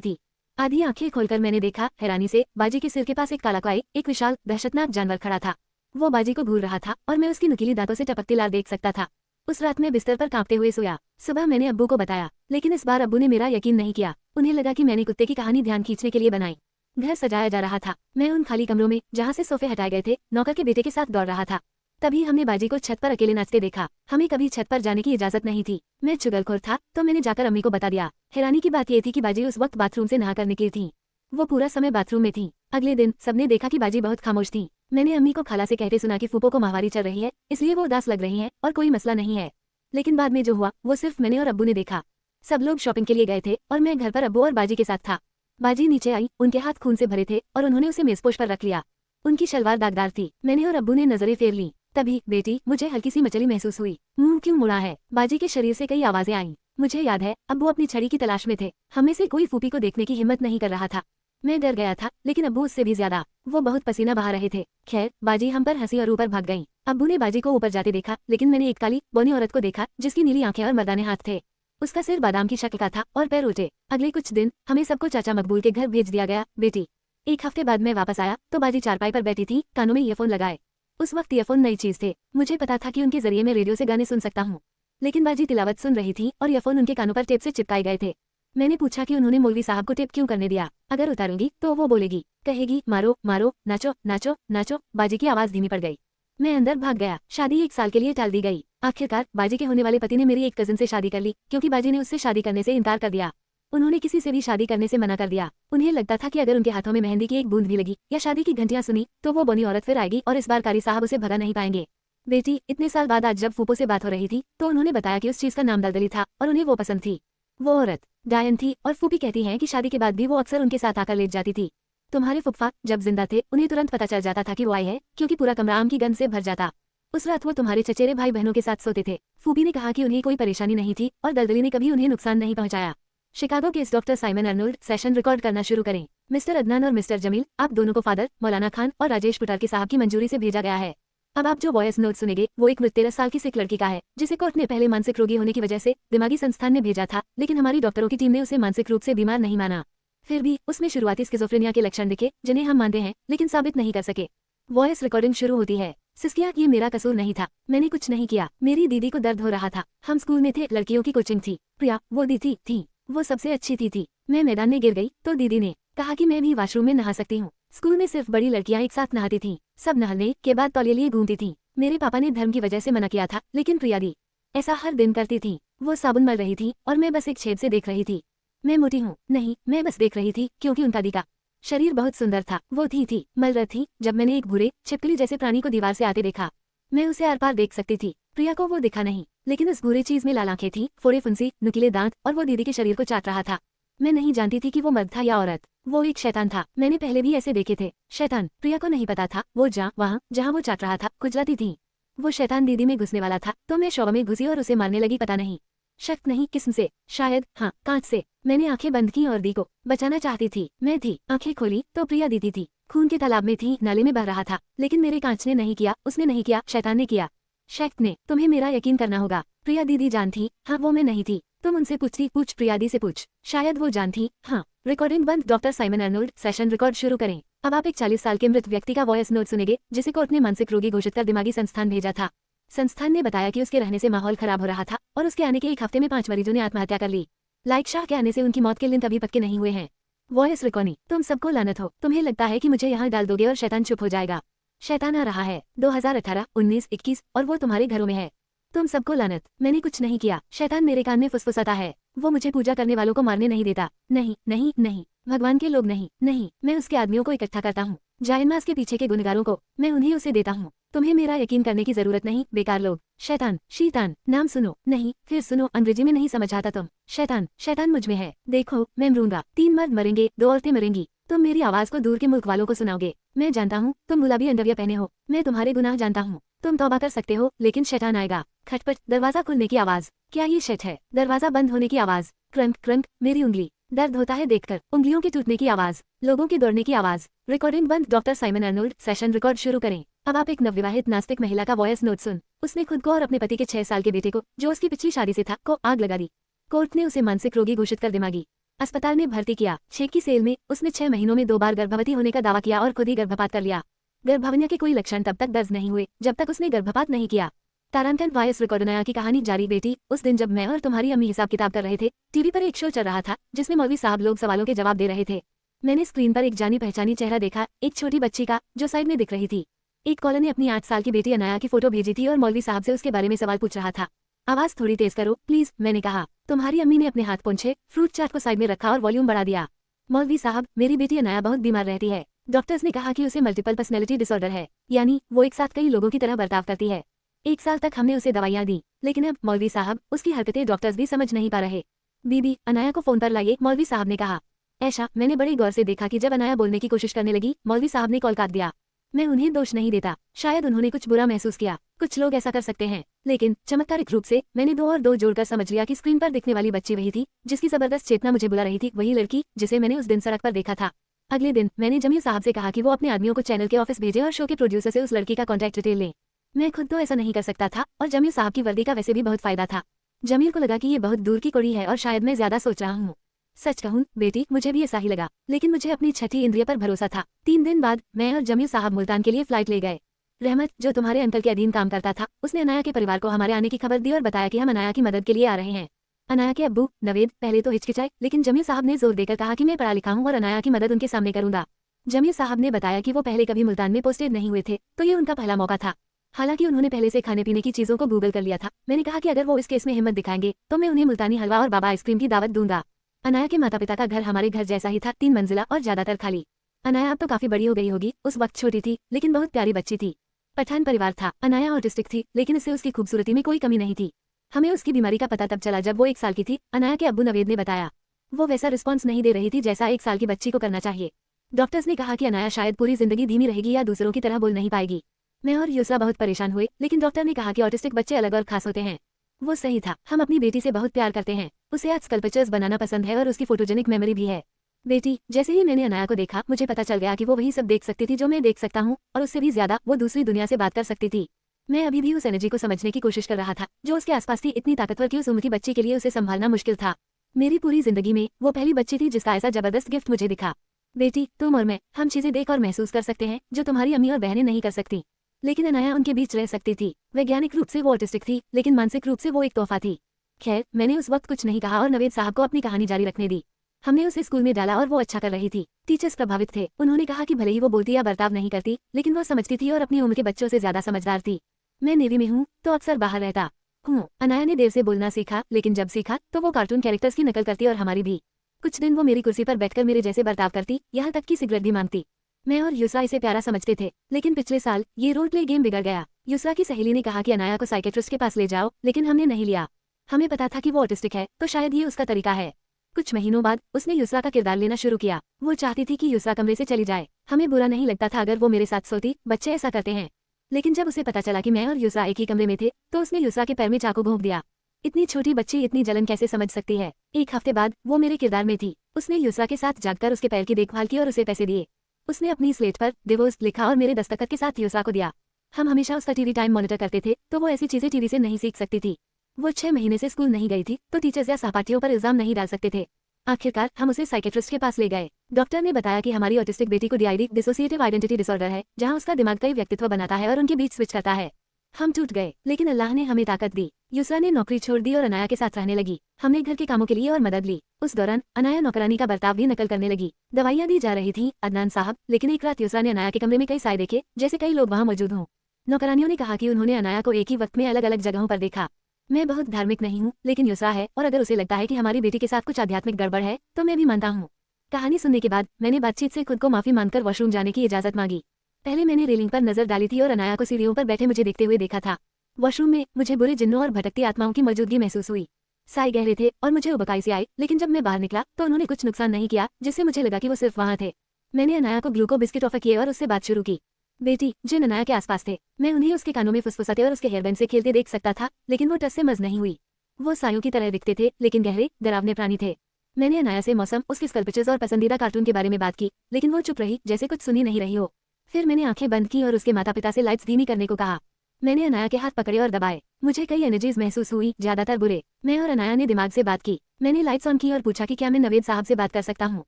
थी। आधी आंखें खोलकर मैंने देखा, हैरानी से बाजी के सिर के पास एक कालाकाई, एक विशाल दहशतनाक जानवर खड़ा था। वो बाजी को घूर रहा था और मैं उसकी नुकीली दांतों से टपकती लार देख सकता था। उस रात मैं बिस्तर पर कांपते हुए सोया। सुबह मैंने अब्बू को बताया, लेकिन इस बार अब्बू ने मेरा यकीन नहीं किया। उन्हें लगा कि मैंने कुत्ते की कहानी ध्यान खींचने के लिए बनाई। घर सजाया जा रहा था। मैं उन खाली कमरों में जहाँ से सोफे हटाए गए थे नौकर के बेटे के साथ दौड़ रहा था। तभी हमने बाजी को छत पर अकेले नाचते देखा। हमें कभी छत पर जाने की इजाजत नहीं थी। मैं चुगलखोर था तो मैंने जाकर अम्मी को बता दिया। हैरानी की बात यह थी कि बाजी उस वक्त बाथरूम से नहाकर निकली थी। वो पूरा समय बाथरूम में थी। अगले दिन सबने देखा कि बाजी बहुत खामोश थी। मैंने अम्मी को खाला से कहते सुना कि फूफो को माहवारी चल रही है, इसलिए वो उदास लग रही हैं और कोई मसला नहीं है। लेकिन बाद में जो हुआ वो सिर्फ मैंने और अब्बू ने देखा। सब लोग शॉपिंग के लिए गए थे और मैं घर पर अब्बू और बाजी के साथ था। बाजी नीचे आई, उनके हाथ खून से भरे थे और उन्होंने उसे मेजपोश पर रख लिया। उनकी शलवार दागदार थी। मैंने और अब्बू ने नजरें फेर ली। तभी बेटी, मुझे हल्की सी मचली महसूस हुई। मुंह क्यों मुड़ा है। बाजी के शरीर से कई आवाजें आईं। मुझे याद है अब्बू अपनी छड़ी की तलाश में थे। हमें से कोई फूफी को देखने की हिम्मत नहीं कर रहा था। मैं डर गया था, लेकिन अब्बू उससे भी ज्यादा। वो बहुत पसीना बहा रहे थे। खैर, बाजी हम पर हंसी और ऊपर भाग गई। अब्बू ने बाजी को ऊपर जाते देखा, लेकिन मैंने एक काली बौनी औरत को देखा जिसकी नीली आंखें और मर्दाने हाथ थे। उसका सिर बादाम की शक्ल का था और पैर उल्टे। अगले कुछ दिन हमें सबको चाचा मकबूल के घर भेज दिया गया। बेटी, एक हफ्ते बाद मैं वापस आया तो बाजी चारपाई पर बैठी थी, कानों में ईयरफोन लगाए। उस वक्त ईयरफोन नई चीज थे। मुझे पता था कि उनके जरिए मैं रेडियो से गाने सुन सकता हूँ, लेकिन बाजी तिलावत सुन रही थी और ईयरफोन उनके कानों पर टेप से चिपकाए गए थे। मैंने पूछा कि उन्होंने मौलवी साहब को टेप क्यों करने दिया। अगर उतारूंगी तो वो बोलेगी, कहेगी मारो मारो, नाचो नाचो नाचो। बाजी की आवाज धीमी पड़ गई। मैं अंदर भाग गया। शादी 1 साल के लिए टाल दी गई। आखिरकार बाजी के होने वाले पति ने मेरी एक कजिन से शादी कर ली, क्योंकि बाजी ने उससे शादी करने से इनकार कर दिया। उन्होंने किसी से भी शादी करने से मना कर दिया। उन्हें लगता था कि अगर उनके हाथों में मेहंदी की एक बूंद भी लगी या शादी की घंटियां सुनी तो वो बनी औरत फिर आएगी और इस बार कारी साहब उसे भगा नहीं पाएंगे। बेटी, इतने साल बाद आज जब फूफो से बात हो रही थी तो उन्होंने बताया कि उस चीज का नाम दलदली था और उन्हें वो पसंद थी। वो औरत डायन थी और फूफी कहती हैं कि शादी के बाद भी वो अक्सर उनके साथ आकर लेट जाती थी। तुम्हारे फुफ्फा जब जिंदा थे उन्हें तुरंत पता चल जाता था कि वो आई है, क्योंकि पूरा कमरा आम की गंध से भर जाता। उस रात वो तुम्हारे चचेरे भाई बहनों के साथ सोते थे। फूफी ने कहा कि उन्हें कोई परेशानी नहीं थी और दलदली ने कभी उन्हें नुकसान नहीं पहुंचाया। शिकागो के इस doctor Simon Arnold session record करना शुरू करें। मिस्टर अदनान और मिस्टर जमील, आप दोनों को फादर मौलाना खान और राजेश पुटारकी साहब की मंजूरी से भेजा गया है। अब आप जो वॉइस नोट सुनेंगे वो एक मृत 13 साल की सिख लड़की का है, जिसे कोर्ट ने पहले मानसिक रोगी होने की वजह से दिमागी संस्थान में भेजा था, लेकिन हमारी डॉक्टरों की टीम ने उसे मानसिक रूप से बीमार नहीं माना। फिर भी उसमें शुरुआती स्किज़ोफ्रेनिया के लक्षण दिखे, जिन्हें हम मानते हैं लेकिन साबित नहीं कर सके। वॉइस रिकॉर्डिंग शुरू होती है। सिस्किया, ये मेरा कसूर नहीं था, मैंने कुछ नहीं किया। मेरी दीदी को दर्द हो रहा था। हम स्कूल में थे, लड़कियों की कोचिंग थी। प्रिया वो दीदी थी, वो सबसे अच्छी थी। मैं मैदान में गिर गई तो दीदी ने कहा कि मैं भी वॉशरूम में नहा सकती हूँ। स्कूल में सिर्फ बड़ी लड़कियां एक साथ नहाती थीं। सब नहाने के बाद तौलिए लिए घूमती थीं। मेरे पापा ने धर्म की वजह से मना किया था, लेकिन प्रिया दी ऐसा हर दिन करती थी। वो साबुन मल रही थी और मैं बस एक छेद से देख रही थी। मैं मोटी हूँ नहीं, मैं बस देख रही थी, क्योंकि उनका दी का शरीर बहुत सुंदर था। वो थी मल रही थी। जब मैंने एक भूरे छिपकली जैसे प्राणी को दीवार से आते देखा, मैं उसे आर पार देख सकती थी। प्रिया को वो दिखा नहीं, लेकिन उस बुरे चीज में लाल आंखें थी, फोड़े फुंसी, नुकीले दांत, और वो दीदी के शरीर को चाट रहा था। मैं नहीं जानती थी कि वो मर्द था या औरत। वो एक शैतान था। मैंने पहले भी ऐसे देखे थे शैतान। प्रिया को नहीं पता था वो जहाँ वो चाट रहा था कुचलाती थी। वो शैतान दीदी में घुसने वाला था, तो मैं शौबा में घुसी और उसे मारने लगी। पता नहीं शक नहीं किस्म से, शायद हाँ कांच से। मैंने आंखें बंद की और दी को बचाना चाहती थी। मैं थी, आंखें खोली तो प्रिया दीदी थी, खून के तालाब में थी, नाले में बह रहा था। लेकिन मेरे कांच ने नहीं किया, उसने नहीं किया, शैतान ने किया। शैक्ट ने। तुम्हें मेरा यकीन करना होगा। प्रिया दीदी जान थी, हाँ वो मैं नहीं थी। तुम उनसे पूछती, पूछ प्रिया दी से पूछ, शायद वो जान थी। हाँ। रिकॉर्डिंग बंद। Doctor Simon Arnold session record शुरू करें। अब आप एक 40 साल के मृत व्यक्ति का वॉइस नोट सुनेंगे, जिसे कोर्ट ने मानसिक रोगी घोषित कर दिमागी संस्थान भेजा था। संस्थान ने बताया कि उसके रहने से माहौल खराब हो रहा था और उसके आने के एक हफ्ते में 5 मरीजों ने आत्महत्या कर ली। लाइक शाह के आने से उनकी मौत के लिंक अभी पक्के नहीं हुए हैं। Voice recording. तुम सबको लानत हो। तुम्हें लगता है कि मुझे यहाँ डाल दोगे और शैतान चुप हो जाएगा। शैतान आ रहा है। 2018, 19, 21 और वो तुम्हारे घरों में है। तुम सबको लानत। मैंने कुछ नहीं किया। शैतान मेरे कान में फुसफुसाता है। वो मुझे पूजा करने वालों को मारने नहीं देता। नहीं नहीं नहीं, भगवान के लोग नहीं नहीं, मैं उसके आदमियों को इकट्ठा करता हूँ। जायनमास के पीछे के गुनहगारों को मैं उन्हें उसे देता हूँ। तुम्हें मेरा यकीन करने की जरूरत नहीं, बेकार लोग। शैतान, शैतान, नाम सुनो। नहीं, फिर सुनो। अंग्रेजी में नहीं समझ आता तुम। शैतान, शैतान मुझ में है। देखो, मैं मरूंगा। 3 मर्द मरेंगे, 2 औरतें मरेंगी। तुम मेरी आवाज को दूर के मुल्क वालों को सुनाओगे। मैं जानता हूँ तुम गुलाबी अंडरवियर पहने हो। मैं तुम्हारे गुनाह जानता हूँ। तुम तौबा कर सकते हो, लेकिन शैतान आएगा। खटपट, दरवाजा खुलने की आवाज। क्या ये शट है? दरवाजा बंद होने की आवाज। क्रंक क्रंक, मेरी उंगली। दर्द होता है देखकर। उंगलियों के टूटने की आवाज। लोगों के दौड़ने की आवाज। रिकॉर्डिंग बंद। Doctor Simon Arnold session record शुरू करें। अब आप एक नवविवाहित नास्तिक महिला का वॉइस नोट सुन। उसने खुद को और अपने पति के 6 साल के बेटे को, जो उसकी पिछली शादी से था, को आग लगा दी। कोर्ट ने उसे मानसिक रोगी घोषित कर दिमागी अस्पताल में भर्ती किया। 6 की सेल में उसने 6 महीनों में 2 बार गर्भवती होने का दावा किया और खुद ही गर्भपात कर लिया। गर्भावनिया के कोई लक्षण तब तक दर्ज नहीं हुए जब तक उसने गर्भपात नहीं किया। तारांकन वॉइस रिकॉर्डनाया की कहानी जारी। बेटी, उस दिन जब मैं और तुम्हारी अम्मी हिसाब किताब कर रहे थे, टीवी पर एक शो चल रहा था जिसमें मौलवी साहब लोग सवालों के जवाब दे रहे थे। मैंने स्क्रीन पर एक जानी पहचानी चेहरा देखा, एक छोटी बच्ची का, जो साइड में दिख रही थी। एक कॉलर ने अपनी 8 साल की बेटी अनाया की फोटो भेजी थी और मौलवी साहब से उसके बारे में सवाल पूछ रहा था। आवाज थोड़ी तेज करो प्लीज, मैंने कहा। तुम्हारी अम्मी ने अपने हाथ पोंछे, फ्रूट चाट को साइड में रखा और वॉल्यूम बढ़ा दिया। मौलवी साहब, मेरी बेटी अनाया बहुत बीमार रहती है। डॉक्टर्स ने कहा कि उसे मल्टीपल पर्सनैलिटी डिसऑर्डर है, यानी वो एक साथ कई लोगों की तरह बर्ताव करती है। 1 साल तक हमने उसे दवाइयाँ दी, लेकिन अब मौलवी साहब, उसकी हरकतें डॉक्टर्स भी समझ नहीं पा रहे। बीबी, अनाया को फोन पर लाइए, मौलवी साहब ने कहा। ऐशा, मैंने बड़े गौर से देखा कि जब अनाया बोलने की कोशिश करने लगी, मौलवी साहब ने कॉल काट दिया। मैं उन्हें दोष नहीं देता, शायद उन्होंने कुछ बुरा महसूस किया। कुछ लोग ऐसा कर सकते हैं, लेकिन चमत्कारिक रूप से मैंने 2 और 2 जोड़कर समझ लिया कि स्क्रीन पर दिखने वाली बच्ची वही थी जिसकी जबरदस्त चेतना मुझे बुला रही थी, वही लड़की जिसे मैंने उस दिन सड़क पर देखा था। अगले दिन मैंने जमील साहब से कहा कि वो अपने आदमियों को चैनल के ऑफिस भेजे और शो के प्रोड्यूसर से उस लड़की का कॉन्टैक्ट डिटेल लें। मैं खुद तो ऐसा नहीं कर सकता था और जमील साहब की वर्दी का वैसे भी बहुत फायदा था। जमील को लगा कि ये बहुत दूर की कुड़ी है और शायद मैं ज्यादा सोच रहा हूँ। सच कहूँ बेटी, मुझे भी ऐसा ही लगा, लेकिन मुझे अपनी छठी इंद्रिय पर भरोसा था। 3 दिन बाद मैं और जमील साहब मुल्तान के लिए फ्लाइट ले गए। रहमत, जो तुम्हारे अंकल के अधीन काम करता था, उसने अनाया के परिवार को हमारे आने की खबर दी और बताया कि हम अनाया की मदद के लिए आ रहे हैं। अनाया के अब्बू नवेद पहले तो हिचकिचाए, लेकिन जमील साहब ने जोर देकर कहा कि मैं पढ़ा लिखा हूँ और अनाया की मदद उनके सामने करूंगा। जमील साहब ने बताया कि वो पहले कभी मुल्तान में पोस्टेड नहीं हुए थे, तो ये उनका पहला मौका था। हालांकि उन्होंने पहले से खाने पीने की चीजों को गूगल कर लिया था। मैंने कहा कि अगर वो इस केस में हिम्मत दिखाएंगे तो मैं उन्हें मुल्तानी हलवा और बाबा आइसक्रीम की दावत दूंगा। अनाया के माता पिता का घर हमारे घर जैसा ही था, 3 मंजिला और ज्यादातर खाली। अनाया अब तो काफी बड़ी हो गई होगी, उस वक्त छोटी थी लेकिन बहुत प्यारी बच्ची थी। पठान परिवार था। अनाया ऑटिस्टिक थी, लेकिन इससे उसकी खूबसूरती में कोई कमी नहीं थी। हमें उसकी बीमारी का पता तब चला जब वो 1 साल की थी, अनाया के अब्बू नवेद ने बताया। वो वैसा रिस्पॉन्स नहीं दे रही थी जैसा 1 साल की बच्ची को करना चाहिए। डॉक्टर्स ने कहा कि अनाया शायद पूरी जिंदगी धीमी रहेगी या दूसरों की तरह बोल नहीं पाएगी। मैं और युसरा बहुत परेशान हुए, लेकिन डॉक्टर ने कहा कि ऑटिस्टिक बच्चे अलग और खास होते हैं। वो सही था, हम अपनी बेटी से बहुत प्यार करते हैं। उसे आज स्कल्पचर्स बनाना पसंद है और उसकी फोटोजेनिक मेमोरी भी है। बेटी, जैसे ही मैंने अनाया को देखा मुझे पता चल गया कि वो वही सब देख सकती थी जो मैं देख सकता हूँ, और उससे भी ज्यादा वो दूसरी दुनिया से बात कर सकती थी। मैं अभी भी उस एनर्जी को समझने की कोशिश कर रहा था जो उसके आसपास थी, इतनी ताकतवर कि उस उम्र की बच्ची के लिए उसे संभालना मुश्किल था। मेरी पूरी जिंदगी में वो पहली बच्ची थी जिसका ऐसा जबरदस्त गिफ्ट मुझे दिखा। बेटी, तुम और मैं, हम चीजें देख और महसूस कर सकते हैं जो तुम्हारी अम्मी और बहनें नहीं कर सकती। लेकिन अनाया उनके बीच रह सकती थी। वैज्ञानिक रूप से वो ऑटिस्टिक थी, लेकिन मानसिक रूप से वो एक तोहफा थी। खैर, मैंने उस वक्त कुछ नहीं कहा और नवेद साहब को अपनी कहानी जारी रखने दी। हमने उसे स्कूल में डाला और वो अच्छा कर रही थी। टीचर्स प्रभावित थे। उन्होंने कहा कि भले ही वो बोलती या बर्ताव नहीं करती, लेकिन वो समझती थी और अपनी उम्र के बच्चों से ज्यादा समझदार थी। मैं नेवी में हूँ तो अक्सर बाहर रहता हूँ। अनाया ने देर से बोलना सीखा, लेकिन जब सीखा तो वो कार्टून कैरेक्टर्स की नकल करती और हमारी भी। कुछ दिन वो मेरी कुर्सी पर बैठकर मेरे जैसे बर्ताव करती, यहाँ तक कि सिगरेट भी मांगती। मैं और युसरा इसे प्यारा समझते थे, लेकिन पिछले साल ये रोल प्ले गेम बिगड़ गया। युसरा की सहेली ने कहा कि अनाया को साइकेट्रिस्ट के पास ले जाओ, लेकिन हमने नहीं लिया। हमें पता था कि वो ऑटिस्टिक है, तो शायद ये उसका तरीका है। कुछ महीनों बाद उसने युसरा का किरदार लेना शुरू किया। वो चाहती थी कि युसरा कमरे से चली जाए। हमें बुरा नहीं लगता था अगर वो मेरे साथ सोती, बच्चे ऐसा करते हैं। लेकिन जब उसे पता चला कि मैं और युसरा एक ही कमरे में थे, तो उसने युसरा के पैर में चाकू घोंप दिया। इतनी छोटी बच्ची इतनी जलन कैसे समझ सकती है। 1 हफ्ते बाद वो मेरे किरदार में थी। उसने युसरा के साथ जाकर उसके पैर की देखभाल की और उसे पैसे दिए। उसने अपनी स्लेट पर डिवोर्स लिखा और मेरे दस्तखत के साथ युसरा को दिया। हम हमेशा उसका टीवी टाइम मॉनिटर करते थे, तो वो ऐसी चीजें टीवी से नहीं सीख सकती थी। वो 6 महीने से स्कूल नहीं गई थी, तो टीचर्स या सहपाठियों पर इल्जाम नहीं डाल सकते थे। आखिरकार हम उसे साइकेट्रिस्ट के पास ले गए। डॉक्टर ने बताया कि हमारी ऑटिस्टिक बेटी को DID, डिसोसिएटिव आइडेंटिटी डिसऑर्डर है, जहां उसका दिमाग कई व्यक्तित्व बनाता है और उनके बीच स्विच करता है। हम टूट गए, लेकिन अल्लाह ने हमें ताकत दी। युसरा ने नौकरी छोड़ दी और अनाया के साथ रहने लगी। हमने घर के कामों के लिए और मदद ली। उस दौरान अनाया नौकरानी का बर्ताव भी नकल करने लगी। दवाइयां दी जा रही थीं, अदनान साहब, लेकिन एक रात युसरा ने अनाया के कमरे में कई साए देखे, जैसे कई लोग वहां मौजूद हों। नौकरानियों ने कहा कि उन्होंने अनाया को एक ही वक्त में अलग अलग जगहों पर देखा। मैं बहुत धार्मिक नहीं हूँ, लेकिन युसरा है, और अगर उसे लगता है कि हमारी बेटी के साथ कुछ आध्यात्मिक गड़बड़ है, तो मैं भी मानता हूँ। कहानी सुनने के बाद मैंने बातचीत से खुद को माफी मांगकर वॉशरूम जाने की इजाजत मांगी। पहले मैंने रेलिंग पर नजर डाली थी और अनाया को सीढ़ियों पर बैठे मुझे देखते हुए देखा था। वॉशरूम में मुझे बुरे जिन्नों और भटकती आत्माओं की मौजूदगी महसूस हुई। साए गहरे थे और मुझे उबकाई से आई, लेकिन जब मैं बाहर निकला तो उन्होंने कुछ नुकसान नहीं किया, जिससे मुझे लगा कि वो सिर्फ वहाँ थे। मैंने अनाया को ग्लूको बिस्किट ऑफर किए और उससे बात शुरू की। बेटी, जिन अनाया के आसपास थे, मैं उन्हें उसके कानों में फुसफुसाते और उसके हेयरबैंड से खेलते देख सकता था, लेकिन वो टस से मज नहीं हुई। वो सायों की तरह दिखते थे, लेकिन गहरे, डरावने प्राणी थे। मैंने अनाया से मौसम, उसकी स्कल्पचर्स और पसंदीदा कार्टून के बारे में बात की, लेकिन वो चुप रही, जैसे कुछ सुनी नहीं रही हो। फिर मैंने आंखें बंद की और उसके माता पिता से लाइट्स धीमी करने को कहा। मैंने अनाया के हाथ पकड़े और दबाए। मुझे कई एनर्जीज महसूस हुई, ज्यादातर बुरे। मैं और अनाया ने दिमाग से बात की। मैंने लाइट्स ऑन की और पूछा कि क्या मैं नवेद साहब से बात कर सकता हूँ।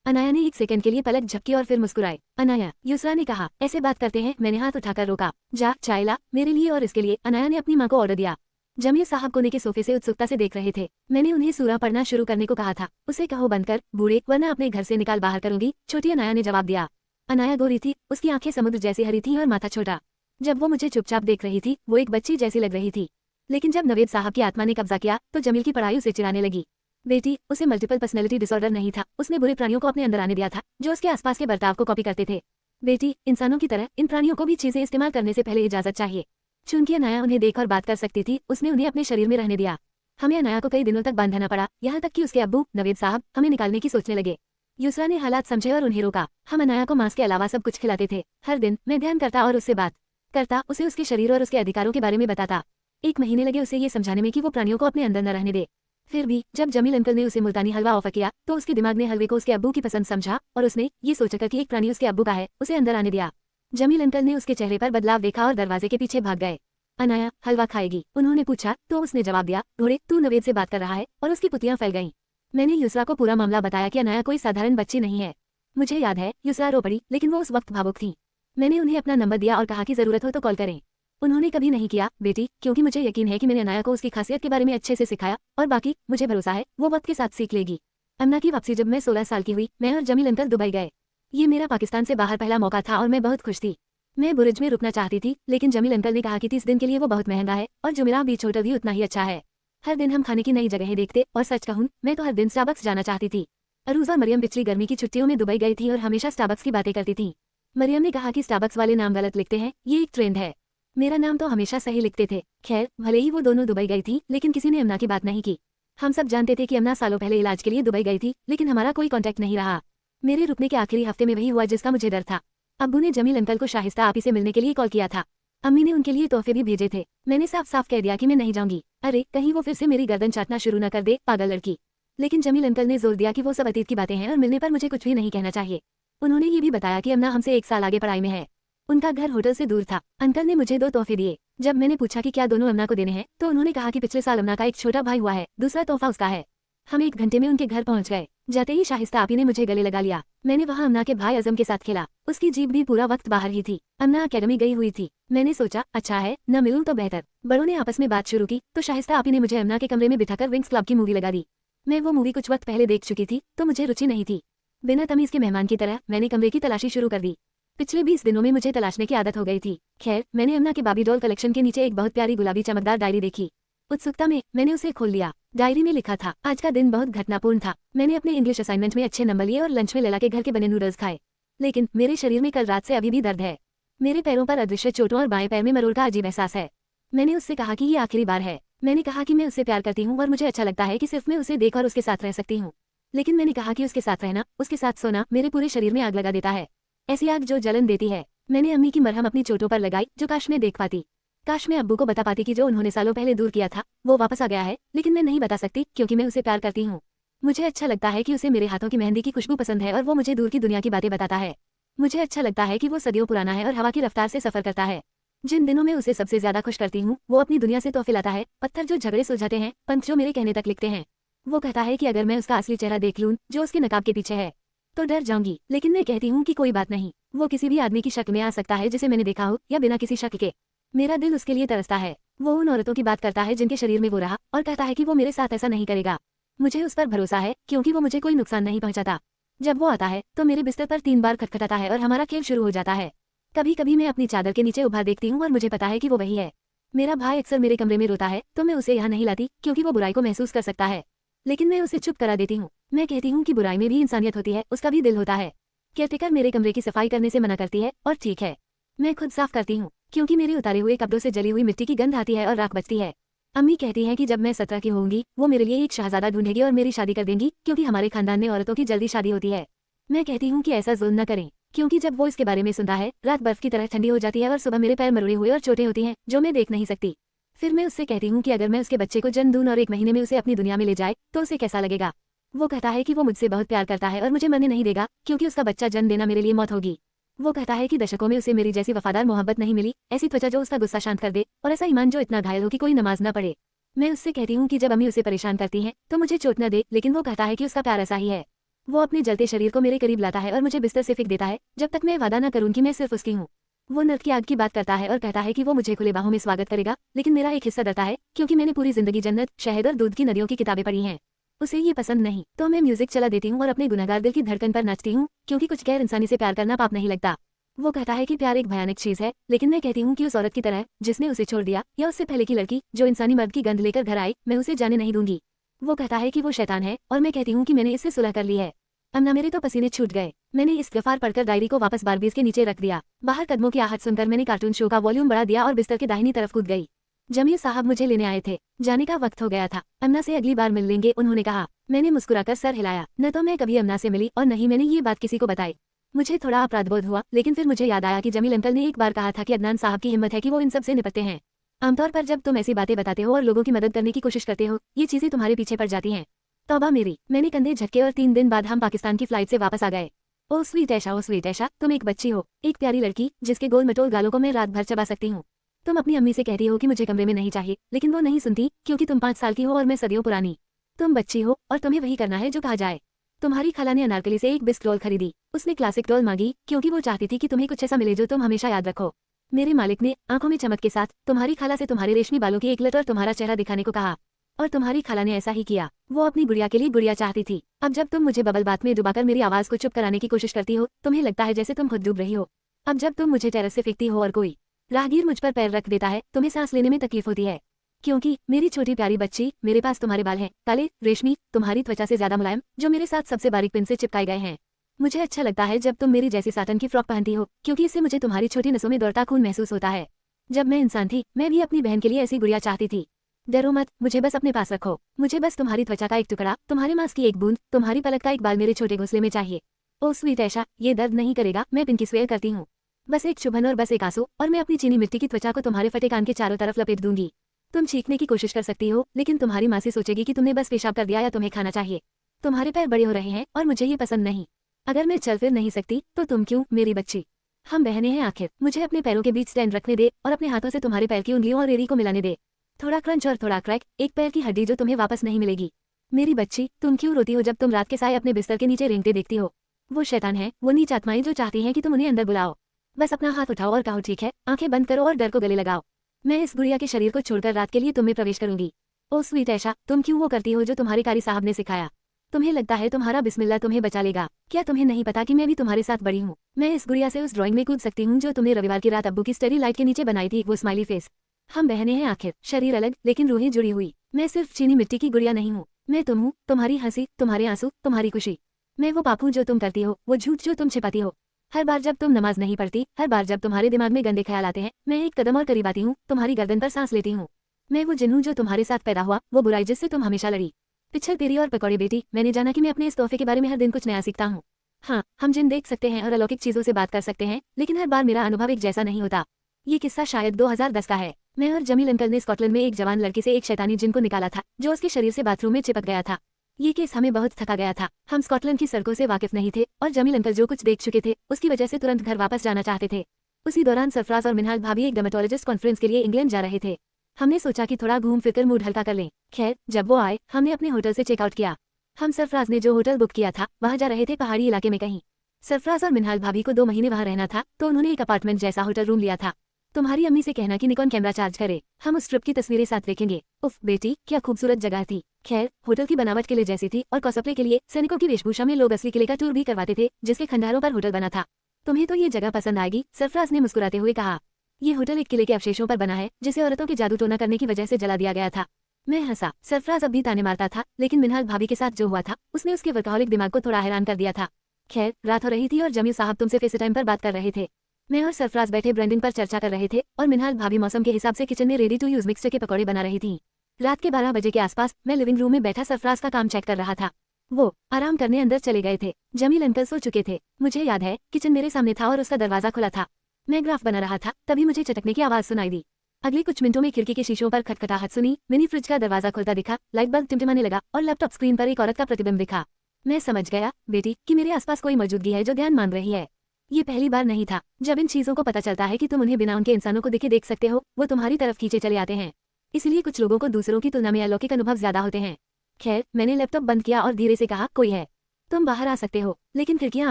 अनाया ने 1 सेकंड के लिए पलक झपकी और फिर मुस्कुराए। अनाया, युसरा ने कहा, ऐसे बात करते हैं। मैंने हाथ उठाकर रोका। जा, चाय ला, मेरे लिए और इसके लिए। अनाया ने अपनी माँ को ऑर्डर दिया। जमील साहब कोने के सोफे से उत्सुकता से देख रहे थे। मैंने उन्हें सूरा पढ़ना शुरू करने को कहा था। उसे कहो बंद कर, बूढ़े, वरना अपने घर से निकाल बाहर करूंगी, छोटी अनाया ने जवाब दिया। अनाया गोरी थी, उसकी आंखें समुद्र जैसी हरी थीं और माथा छोटा। जब वो मुझे चुपचाप देख रही थी, वो एक बच्ची जैसी लग रही थी। लेकिन जब नवेद साहब की आत्मा ने कब्जा किया, तो जमील की पढ़ाई उसे चिढ़ाने लगी। बेटी, उसे मल्टीपल पर्सनैलिटी डिसऑर्डर नहीं था। उसने बुरे प्राणियों को अपने अंदर आने दिया था, जो उसके आसपास के बर्ताव को कॉपी करते थे। बेटी, इंसानों की तरह इन प्राणियों को भी चीजें इस्तेमाल करने से पहले इजाजत चाहिए। चूंकि अनाया उन्हें देख और बात कर सकती थी, उसने उन्हें अपने शरीर में रहने दिया। हमें अनाया को कई दिनों तक बांधना पड़ा, यहाँ तक कि उसके अब्बू, नवेद साहब, हमें निकालने की सोचने लगे। युसरा ने हालात समझे और उन्हें रोका। हम अनाया को मांस के अलावा सब कुछ खिलाते थे। हर दिन मैं ध्यान करता और उससे बात करता, उसे उसके शरीर और उसके अधिकारों के बारे में बताता। 1 महीने लगे उसे ये समझाने में कि वो प्राणियों को अपने अंदर न रहने दे। फिर भी जब जमील अंकल ने उसे मुल्तानी हलवा ऑफर किया, तो उसके दिमाग ने हलवे को उसके अब्बू की पसंद समझा और उसने ये सोचकर कि एक प्राणी उसके अब्बू का है, उसे अंदर आने दिया। जमील अंकल ने उसके चेहरे पर बदलाव देखा और दरवाजे के पीछे भाग गए। अनाया, हलवा खाएगी? उन्होंने पूछा, तो उसने जवाब दिया, घोड़े, तू नवेद से बात कर रहा है, और उसकी पुतलियां फैल गईं। मैंने युसरा को पूरा मामला बताया कि अनाया कोई साधारण बच्ची नहीं है। मुझे याद है, युसरा रो पड़ी, लेकिन वो उस वक्त भावुक थी। मैंने उन्हें अपना नंबर दिया और कहा कि जरूरत हो तो कॉल करें। उन्होंने कभी नहीं किया, बेटी, क्योंकि मुझे यकीन है कि मैंने अनाया को उसकी खासियत के बारे में अच्छे से सिखाया, और बाकी मुझे भरोसा है वो वक्त के साथ सीख लेगी। अम्ना की वापसी जब मैं 16 साल की हुई, मैं और जमील अंकल दुबई गए। ये मेरा पाकिस्तान से बाहर पहला मौका था और मैं बहुत खुश थी। मैं बुर्ज में रुकना चाहती थी, लेकिन जमील अंकल ने कहा कि 30 दिन के लिए वो बहुत महंगा है, और जुमेरा बीच होटल भी उतना ही अच्छा है। हर दिन हम खाने की नई जगहें देखते, और सच कहूँ, मैं तो हर दिन स्टारबक्स जाना चाहती थी। अरूजा मरियम पिछली गर्मी की छुट्टियों में दुबई गई थी और हमेशा स्टारबक्स की बातें करती थी। मरियम ने कहा कि स्टारबक्स वाले नाम गलत लिखते हैं, ये एक ट्रेंड है। मेरा नाम तो हमेशा सही लिखते थे। खैर, भले ही वो दोनों दुबई गई थी, लेकिन किसी ने अमना की बात नहीं की। हम सब जानते थे कि अमना सालों पहले इलाज के लिए दुबई गई थी, लेकिन हमारा कोई कांटेक्ट नहीं रहा। मेरे रुकने के आखिरी हफ्ते में वही हुआ जिसका मुझे डर था। अब्बू ने जमील अंकल को शाहिस्ता आपी से मिलने के लिए कॉल किया था। अम्मी ने उनके लिए तोहफे भी भेजे थे। मैंने साफ साफ कह दिया कि मैं नहीं जाऊंगी। अरे कहीं वो फिर से मेरी गर्दन चाटना शुरू न कर दे, पागल लड़की। लेकिन जमील अंकल ने जोर दिया कि वो सब अतीत की बातें हैं और मिलने पर मुझे कुछ भी नहीं कहना चाहिए। उन्होंने ये भी बताया कि अमना हमसे 1 साल आगे पढ़ाई में है। उनका घर होटल से दूर था। अंकल ने मुझे 2 तोहफे दिए। जब मैंने पूछा कि क्या दोनों अमना को देने हैं, तो उन्होंने कहा कि पिछले साल अमना का एक छोटा भाई हुआ है, दूसरा तोहफा उसका है। हम 1 घंटे में उनके घर पहुंच गए। जाते ही शाहिस्ता आपी ने मुझे गले लगा लिया। मैंने वहां अमना के भाई अजम के साथ खेला। उसकी जीभ भी पूरा वक्त बाहर ही थी। अमना अकेडमी गई हुई थी। मैंने सोचा अच्छा है, न मिलूं तो बेहतर। बड़ों ने आपस में बात शुरू की तो शाहिस्ता आपी ने मुझे अमना के कमरे में बिठाकर विंग्स क्लब की मूवी लगा दी। मैं वो मूवी कुछ वक्त पहले देख चुकी थी, तो मुझे रुचि नहीं थी। बिना तमीज के मेहमान की तरह मैंने कमरे की तलाशी शुरू कर दी। पिछले 20 दिनों में मुझे तलाशने की आदत हो गई थी। खैर, मैंने अमना के बाबी डॉल कलेक्शन के नीचे एक बहुत प्यारी गुलाबी चमकदार डायरी देखी। उत्सुकता में मैंने उसे खोल लिया। डायरी में लिखा था, आज का दिन बहुत घटनापूर्ण था। मैंने अपने इंग्लिश असाइनमेंट में अच्छे नंबर लिए और लंच में लैला के घर के बने नूडल्स खाए। लेकिन मेरे शरीर में कल रात से अभी भी दर्द है। मेरे पैरों पर अदृश्य चोटों और बाएं पैर में मरोड़ का अजीब एहसास है। मैंने उससे कहा कि ये आखिरी बार है। मैंने कहा कि मैं उससे प्यार करती हूँ और मुझे अच्छा लगता है कि सिर्फ मैं उसे देख और उसके साथ रह सकती हूँ। लेकिन मैंने कहा कि उसके साथ रहना, उसके साथ सोना मेरे पूरे शरीर में आग लगा देता है। ऐसी आग जो जलन देती है। मैंने अम्मी की मरहम अपनी चोटों पर लगाई, जो काश मैं देख पाती। काश मैं अब्बू को बता पाती कि जो उन्होंने सालों पहले दूर किया था वो वापस आ गया है, लेकिन मैं नहीं बता सकती क्योंकि मैं उसे प्यार करती हूँ। मुझे अच्छा लगता है कि उसे मेरे हाथों की मेहंदी की खुशबू पसंद है और वो मुझे दूर की दुनिया की बातें बताता है। मुझे अच्छा लगता है कि वो सदियों पुराना है और हवा की रफ्तार से सफर करता है। जिन दिनों में उसे सबसे ज्यादा खुश करती हूँ, वो अपनी दुनिया से तोहफे लाता है, पत्थर जो झगड़े सुलझाते हैं, पंख जो मेरे कहने तक लिखते हैं। वो कहता है कि अगर मैं उसका असली चेहरा देख लूं, जो उसके नकाब के पीछे है, तो डर जाऊंगी। लेकिन मैं कहती हूँ कि कोई बात नहीं, वो किसी भी आदमी की शक्ल में आ सकता है जिसे मैंने देखा हो, या बिना किसी शक के। मेरा दिल उसके लिए तरसता है। वो उन औरतों की बात करता है जिनके शरीर में वो रहा, और कहता है कि वो मेरे साथ ऐसा नहीं करेगा। मुझे उस पर भरोसा है क्योंकि वो मुझे कोई नुकसान नहीं पहुंचाता। जब वो आता है तो मेरे बिस्तर पर 3 बार खटखटाता है और हमारा खेल शुरू हो जाता है। कभी कभी मैं अपनी चादर के नीचे उभार देखती हूँ और मुझे पता है कि वो वही है। मेरा भाई अक्सर मेरे कमरे में रोता है तो मैं उसे यहाँ नहीं लाती क्योंकि वो बुराई को महसूस कर सकता है। लेकिन मैं उसे चुप करा देती हूँ। मैं कहती हूँ कि बुराई में भी इंसानियत होती है, उसका भी दिल होता है। केयरटेकर मेरे कमरे की सफाई करने से मना करती है और ठीक है, मैं खुद साफ करती हूँ क्योंकि मेरे उतारे हुए कपड़ों से जली हुई मिट्टी की गंध आती है और राख बचती है। अम्मी कहती हैं कि जब मैं 17 की होंगी वो मेरे लिए एक शहजादा ढूंढेगी और मेरी शादी कर देंगी क्योंकि हमारे खानदान में औरतों की जल्दी शादी होती है। मैं कहती हूँ कि ऐसा जुल्म न करें क्योंकि जब वो इसके बारे में सुनता है, रात बर्फ की तरह ठंडी हो जाती है और सुबह मेरे पैर मरोड़े हुए और चोटें होती हैं जो मैं देख नहीं सकती। फिर मैं उससे कहती हूँ कि अगर मैं उसके बच्चे को जन्म दूं और 1 महीने में उसे अपनी दुनिया में ले जाए तो उसे कैसा लगेगा। वो कहता है कि वो मुझसे बहुत प्यार करता है और मुझे मरने नहीं देगा क्योंकि उसका बच्चा जन्म देना मेरे लिए मौत होगी। वो कहता है कि दशकों में उसे मेरी जैसी वफादार मोहब्बत नहीं मिली, ऐसी त्वचा जो उसका गुस्सा शांत कर दे और ऐसा ईमान जो इतना घायल हो कि कोई नमाज न पढ़े। मैं उससे कहती हूँ कि जब अम्मी उसे परेशान करती हैं तो मुझे चोट न दे, लेकिन वो कहता है कि उसका प्यार ऐसा ही है। वो अपने जलते शरीर को मेरे करीब लाता है और मुझे बिस्तर से फेंक देता है जब तक मैं वादा न करूँ कि मैं सिर्फ उसकी हूँ। वो नर्क की आग की बात करता है और कहता है कि वो मुझे खुले बाहों में स्वागत करेगा, लेकिन मेरा एक हिस्सा डरता है क्योंकि मैंने पूरी जिंदगी जन्नत, शहद और दूध की नदियों की किताबें पढ़ी हैं। उसे ये पसंद नहीं तो मैं म्यूजिक चला देती हूँ और अपने गुनहगार दिल की धड़कन पर नाचती हूँ क्योंकि कुछ गैर इंसानी से प्यार करना पाप नहीं लगता। वो कहता है कि प्यार एक भयानक चीज है, लेकिन मैं कहती हूँ कि उस औरत की तरह जिसने उसे छोड़ दिया या उससे पहले की लड़की जो इंसानी मर्द की गंध लेकर घर आई, मैं उसे जाने नहीं दूंगी। वो कहता है कि वो शैतान है और मैं कहती हूँ कि मैंने इससे सुलह कर ली है। अन्ना मेरे तो पसीने छूट गए। मैंने इस्तग़फ़ार पढ़कर डायरी को वापस बारबीज के नीचे रख दिया। बाहर कदमों की आहट सुनकर मैंने कार्टून शो का वॉल्यूम बढ़ा दिया और बिस्तर के दाहिनी तरफ कूद गई। जमील साहब मुझे लेने आए थे। जाने का वक्त हो गया था। अन्ना से अगली बार मिल लेंगे, उन्होंने कहा। मैंने मुस्कुराकर सर हिलाया। न तो मैं कभी अन्ना से मिली और न ही मैंने ये बात किसी को बताई। मुझे थोड़ा अपराधबोध हुआ, लेकिन फिर मुझे याद आया कि जमील अंकल ने एक बार कहा था कि अदनान साहब की हिम्मत है कि वो इन सब से निपटते हैं। आमतौर पर जब तुम ऐसी बातें बताते हो और लोगों की मदद करने की कोशिश करते हो, ये चीजें तुम्हारे पीछे पड़ जाती हैं। तौबा मेरी, मैंने कंधे झटके और 3 दिन बाद हम पाकिस्तान की फ्लाइट से वापस आ गए। ओ स्वीट ऐशा, तुम एक बच्ची हो, एक प्यारी लड़की जिसके गोल मटोल गालों को मैं रात भर चबा सकती हूँ। तुम अपनी अम्मी से कहती हो कि मुझे कमरे में नहीं चाहिए, लेकिन वो नहीं सुनती क्योंकि तुम 5 साल की हो और मैं सदियों पुरानी। तुम बच्ची हो और तुम्हें वही करना है जो कहा जाए। तुम्हारी खाला ने अनारकली से एक बिस्क रोल खरीदी। उसने क्लासिक रोल मांगी क्योंकि वो चाहती थी कि तुम्हें कुछ ऐसा मिले जो तुम हमेशा याद रखो। मेरे मालिक ने आंखों में चमक के साथ तुम्हारी खाला से तुम्हारे रेशमी बालों की एक लट और तुम्हारा चेहरा दिखाने को कहा, और तुम्हारी खाला ने ऐसा ही किया। वो अपनी गुड़िया के लिए गुड़िया चाहती थी। अब जब तुम मुझे बबल बात में डुबाकर मेरी आवाज को चुप कराने की कोशिश करती हो, तुम्हें लगता है जैसे तुम खुद डूब रही हो। अब जब तुम मुझे टेरेस से फेंकती हो और कोई राहगीर मुझ पर पैर रख देता है, तुम्हें सांस लेने में तकलीफ होती है क्योंकि मेरी छोटी प्यारी बच्ची, मेरे पास तुम्हारे बाल हैं, काले, रेशमी, तुम्हारी त्वचा से ज्यादा मुलायम, जो मेरे साथ सबसे बारीक पिन से चिपकाए गए हैं। मुझे अच्छा लगता है जब तुम मेरी जैसी साटन की फ्रॉक पहनती हो क्योंकि इससे मुझे तुम्हारी छोटी नसों में दौड़ता खून महसूस होता है। जब मैं इंसान थी मैं भी अपनी बहन के लिए ऐसी गुड़िया चाहती थी। डरो मत, मुझे बस अपने पास रखो। मुझे बस तुम्हारी त्वचा का एक टुकड़ा, तुम्हारे मांस की एक बूंद, तुम्हारी पलक का एक बाल मेरे छोटे घोंसले में चाहिए। ओ स्वीट ऐशा, ये दर्द नहीं करेगा, मैं पिंकी स्वेयर करती हूँ। बस एक चुभन और बस एक आंसू, और मैं अपनी चीनी मिट्टी की त्वचा को तुम्हारे फटे कान के चारों तरफ लपेट दूंगी। तुम चीखने की कोशिश कर सकती हो, लेकिन तुम्हारी माँ से सोचेगी कि तुमने बस पेशाब कर दिया या तुम्हें खाना चाहिए। तुम्हारे पैर बड़े हो रहे हैं और मुझे ये पसंद नहीं। अगर मैं चल फिर नहीं सकती तो तुम क्यों, मेरी बच्ची। हम बहनें हैं आखिर। मुझे अपने पैरों के बीच स्टैंड रखने दे और अपने हाथों से तुम्हारे पैर की उंगलियों और एड़ी को मिलाने दे। थोड़ा क्रंच और थोड़ा क्रैक, एक पैर की हड्डी जो तुम्हें वापस नहीं मिलेगी। मेरी बच्ची, तुम क्यों रोती हो जब तुम रात के साए अपने बिस्तर के नीचे रेंगते देखती हो? वो शैतान है, वो नीच आत्माएं जो चाहती हैं कि तुम उन्हें अंदर बुलाओ। बस अपना हाथ उठाओ और कहो ठीक है, आंखें बंद करो और डर को गले लगाओ। मैं इस गुड़िया के शरीर को छोड़कर रात के लिए तुम में प्रवेश करूंगी। ओ स्वीट ऐशा, तुम क्यों वो करती हो जो तुम्हारे कारी साहब ने सिखाया? तुम्हें लगता है तुम्हारा बिस्मिल्लाह तुम्हें बचा लेगा? क्या तुम्हें नहीं पता कि मैं भी तुम्हारे साथ बड़ी हूँ? मैं इस गुड़िया से उस ड्राइंग में कूद सकती हूँ जो तुमने रविवार की रात अब्बू की स्टडी लाइट के नीचे बनाई थी, वो स्माइली फेस। हम बहनें हैं आखिर, शरीर अलग लेकिन रूहें जुड़ी हुई। मैं सिर्फ चीनी मिट्टी की गुड़िया नहीं हूँ, मैं तुम हूँ, तुम्हारी हंसी, तुम्हारे आंसू, तुम्हारी खुशी। मैं वो पाप हूँ जो तुम करती हो, वो झूठ जो तुम छिपाती हो। हर बार जब तुम नमाज नहीं पढ़ती, हर बार जब तुम्हारे दिमाग में गंदे ख्याल आते हैं, मैं एक कदम और करीब आती हूँ, तुम्हारी गर्दन पर सांस लेती हूँ। मैं वो जिन हूँ जो तुम्हारे साथ पैदा हुआ, वो बुराई जिससे तुम हमेशा लड़ी। पिछल पेरी और पकौड़ी बेटी, मैंने जाना कि मैं अपने इस तोहफे के बारे में हर दिन कुछ नया सीखता हूँ। हाँ, हम जिन देख सकते हैं और अलौकिक चीजों से बात कर सकते हैं, लेकिन हर बार मेरा अनुभव एक जैसा नहीं होता। ये किस्सा शायद 2010 का है। मैं और जमील अंकल ने स्कॉटलैंड में एक जवान लड़की से एक शैतानी जिन को निकाला था, जो उसके शरीर से बाथरूम में चिपक गया था। ये केस हमें बहुत थका गया था। हम स्कॉटलैंड की सड़कों से वाकिफ नहीं थे और जमील अंकल जो कुछ देख चुके थे उसकी वजह से तुरंत घर वापस जाना चाहते थे। उसी दौरान सरफराज और मिनहाल भाभी एक डर्मेटोलॉजिस्ट कॉन्फ्रेंस के लिए इंग्लैंड जा रहे थे। हमने सोचा कि थोड़ा घूम फिर मूड हल्का कर लें। खैर, जब वो आए हमने अपने होटल से चेकआउट किया। हम सरफराज ने जो होटल बुक किया था वहाँ जा रहे थे पहाड़ी इलाके में कहीं। सरफराज और मिनहाल भाभी को 2 महीने वहाँ रहना था, तो उन्होंने एक अपार्टमेंट जैसा होटल रूम लिया था। तुम्हारी अम्मी से कहना कि निकॉन कैमरा चार्ज करे, हम उस ट्रिप की तस्वीरें साथ देखेंगे। उफ बेटी, क्या खूबसूरत जगह थी। खैर, होटल की बनावट किले जैसी थी और कॉस्प्ले के लिए सैनिकों की वेशभूषा में लोग असली किले का टूर भी करवाते थे, जिसके खंडहरों पर होटल बना था। तुम्हें तो ये जगह पसंद आएगी, सरफराज ने मुस्कुराते हुए कहा। ये होटल एक किले के अवशेषों पर बना है, जिसे औरतों के जादू टोना करने की वजह से जला दिया गया था। मैं हंसा। सरफराज अब भी ताने मारता था, लेकिन मिनहाल भाभी के साथ जो हुआ था उसने उसके वर्कहॉलिक दिमाग को थोड़ा हैरान कर दिया था। खैर, रात हो रही थी और जमील साहब तुमसे फेस टाइम पर बात कर रहे थे। मैं और सरफराज बैठे ब्रांडिंग पर चर्चा कर रहे थे और मिनहाल भाभी मौसम के हिसाब से किचन में रेडी टू यूज मिक्सचर के पकौड़े बना रही थी। रात के 12 बजे के आसपास मैं लिविंग रूम में बैठा सरफराज का काम चेक कर रहा था। वो आराम करने अंदर चले गए थे। जमील अंकल सो चुके थे। मुझे याद है किचन मेरे सामने था और उसका दरवाजा खुला था। मैं ग्राफ बना रहा था, तभी मुझे चटकने की आवाज सुनाई दी। अगले कुछ मिनटों में खिड़की के शीशों पर खटखटाहट सुनी, मिनी फ्रिज का दरवाजा खुलता दिखा, लाइट बल्ब टिमटिमाने लगा और लैपटॉप स्क्रीन पर एक औरत का प्रतिबिंब दिखा। मैं समझ गया बेटी कि मेरे आसपास कोई मौजूदगी है जो ध्यान मान रही है। ये पहली बार नहीं था जब इन चीजों को पता चलता है कि तुम उन्हें बिना उनके इंसानों को देखे देख सकते हो, वो तुम्हारी तरफ खींचे चले आते हैं। इसलिए कुछ लोगों को दूसरों की तुलना में अलौकिक अनुभव ज्यादा होते हैं। खैर, मैंने लैपटॉप बंद किया और धीरे से कहा, कोई है? तुम बाहर आ सकते हो। लेकिन खिड़कियां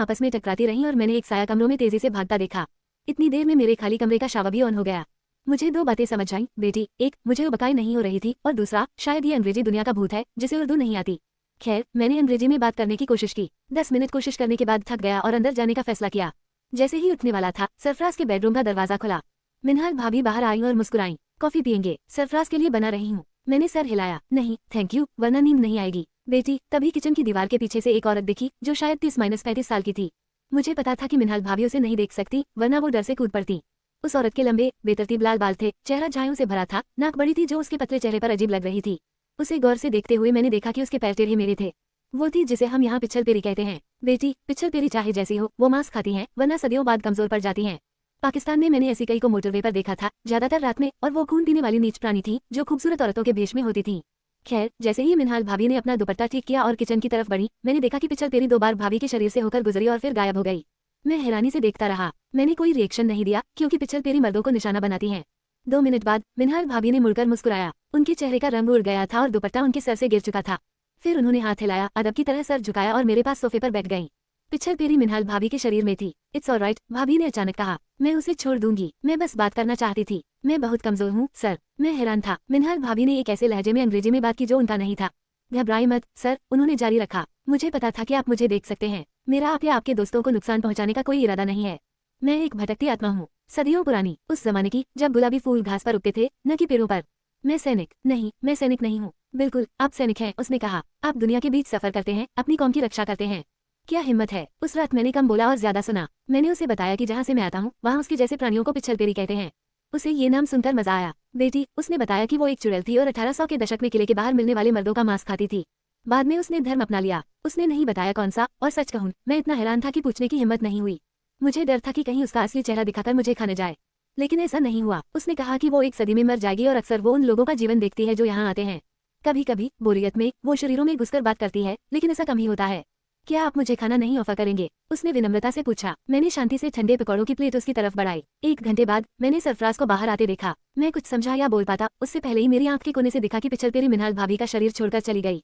आपस में टकराती रहीं और मैंने एक साया कमरों में तेजी से भागता देखा। इतनी देर में मेरे खाली कमरे का शावर भी ऑन हो गया। मुझे 2 बातें समझ आईं बेटी, एक, मुझे उबकाई नहीं हो रही थी और दूसरा, शायद ये अंग्रेजी दुनिया का भूत है जिसे उर्दू नहीं आती। खैर, मैंने अंग्रेजी में बात करने की कोशिश की। 10 मिनट कोशिश करने के बाद थक गया और अंदर जाने का फैसला किया। जैसे ही उठने वाला था, सरफराज के बेडरूम का दरवाजा खुला। मिनहाल भाभी बाहर आई और मुस्कुराई। कॉफी पियेंगे? सरफराज के लिए बना रही हूँ। मैंने सर हिलाया। नहीं थैंक यू, वरना नींद नहीं आएगी। बेटी, तभी किचन की दीवार के पीछे से एक औरत दिखी जो शायद 30-35 साल की थी। मुझे पता था कि मिनहाल भाभी उसे नहीं देख सकती, वरना वो डर से कूद पड़ती। उस औरत के लंबे बेतरतीब लाल बाल थे, चेहरा झाइयों से भरा था, नाक बड़ी थी जो उसके पतले चेहरे पर अजीब लग रही थी। उसे गौर से देखते हुए मैंने देखा कि उसके पैर टेढ़े मेढ़े थे। वो थी जिसे हम यहाँ पिछल पेरी कहते हैं। बेटी, पिछल पेरी चाहे जैसी हो, वो मांस खाती हैं, वरना सदियों बाद कमजोर पड़ जाती हैं। पाकिस्तान में मैंने ऐसी कई को मोटरवे पर देखा था, ज्यादातर रात में, और वो खून पीने वाली नीच प्राणी थी जो खूबसूरत औरतों के भेष में होती थी। खैर, जैसे ही मिनहाल भाभी ने अपना दुपट्टा ठीक किया और किचन की तरफ बढ़ी, मैंने देखा कि पिछल पेरी 2 बार भाभी के शरीर से होकर गुजरी और फिर गायब हो गई। मैं हैरानी से देखता रहा। मैंने कोई रिएक्शन नहीं दिया क्योंकि पिछल पेरी मर्दों को निशाना बनाती हैं। 2 मिनट बाद मिनहाल भाभी ने मुड़कर मुस्कुराया। उनके चेहरे का रंग उड़ गया था और दुपट्टा उनके सर से गिर चुका था। फिर उन्होंने हाथ हिलाया, अदब की तरह सर झुकाया और मेरे पास सोफे पर बैठ गईं। पिछल पेरी मिनहाल भाभी के शरीर में थी। इट्स ऑलराइट, भाभी ने अचानक कहा। मैं उसे छोड़ दूंगी, मैं बस बात करना चाहती थी। मैं बहुत कमजोर हूँ सर। मैं हैरान था। मिनहाल भाभी ने एक ऐसे लहजे में अंग्रेजी में बात की जो उनका नहीं था। घबराई मत सर, उन्होंने जारी रखा। मुझे पता था कि आप मुझे देख सकते हैं। मेरा आप या आपके दोस्तों को नुकसान पहुंचाने का कोई इरादा नहीं है। मैं एक भटकती आत्मा हूँ, सदियों पुरानी, उस जमाने की जब गुलाबी फूल घास पर उगते थे, न कि पेड़ों पर। मैं सैनिक नहीं, मैं सैनिक नहीं हूँ। बिल्कुल, आप सैनिक हैं, उसने कहा। आप दुनिया के बीच सफर करते हैं, अपनी कौम की रक्षा करते हैं। क्या हिम्मत है। उस रात मैंने कम बोला और ज्यादा सुना। मैंने उसे बताया कि जहाँ से मैं आता हूँ वहाँ उसके जैसे प्राणियों को पिछल पेरी कहते हैं। उसे ये नाम सुनकर मजा आया। बेटी, उसने बताया कि वो एक चुड़ैल थी और 1800 के दशक में किले के बाहर मिलने वाले मर्दों का मांस खाती थी। बाद में उसने धर्म अपना लिया। उसने नहीं बताया कौन सा, और सच कहूँ मैं इतना हैरान था कि पूछने की हिम्मत नहीं हुई। मुझे डर था कि कहीं उसका असली चेहरा दिखाकर मुझे खाने जाए, लेकिन ऐसा नहीं हुआ। उसने कहा कि वो एक सदी में मर जाएगी और अक्सर वो उन लोगों का जीवन देखती है जो यहाँ आते हैं। कभी कभी बोरियत में वो शरीरों में घुसकर बात करती है, लेकिन ऐसा कम ही होता है। क्या आप मुझे खाना नहीं ऑफर करेंगे? उसने विनम्रता से पूछा। मैंने शांति से ठंडे पकौड़ों की प्लेट उसकी तरफ बढ़ाई। 1 घंटे बाद मैंने सरफराज को बाहर आते देखा। मैं कुछ समझा या बोल पाता उससे पहले ही मेरी आंख के कोने से दिखा कि पिछलपेरी मिन्हाल भाभी का शरीर छोड़कर चली गई।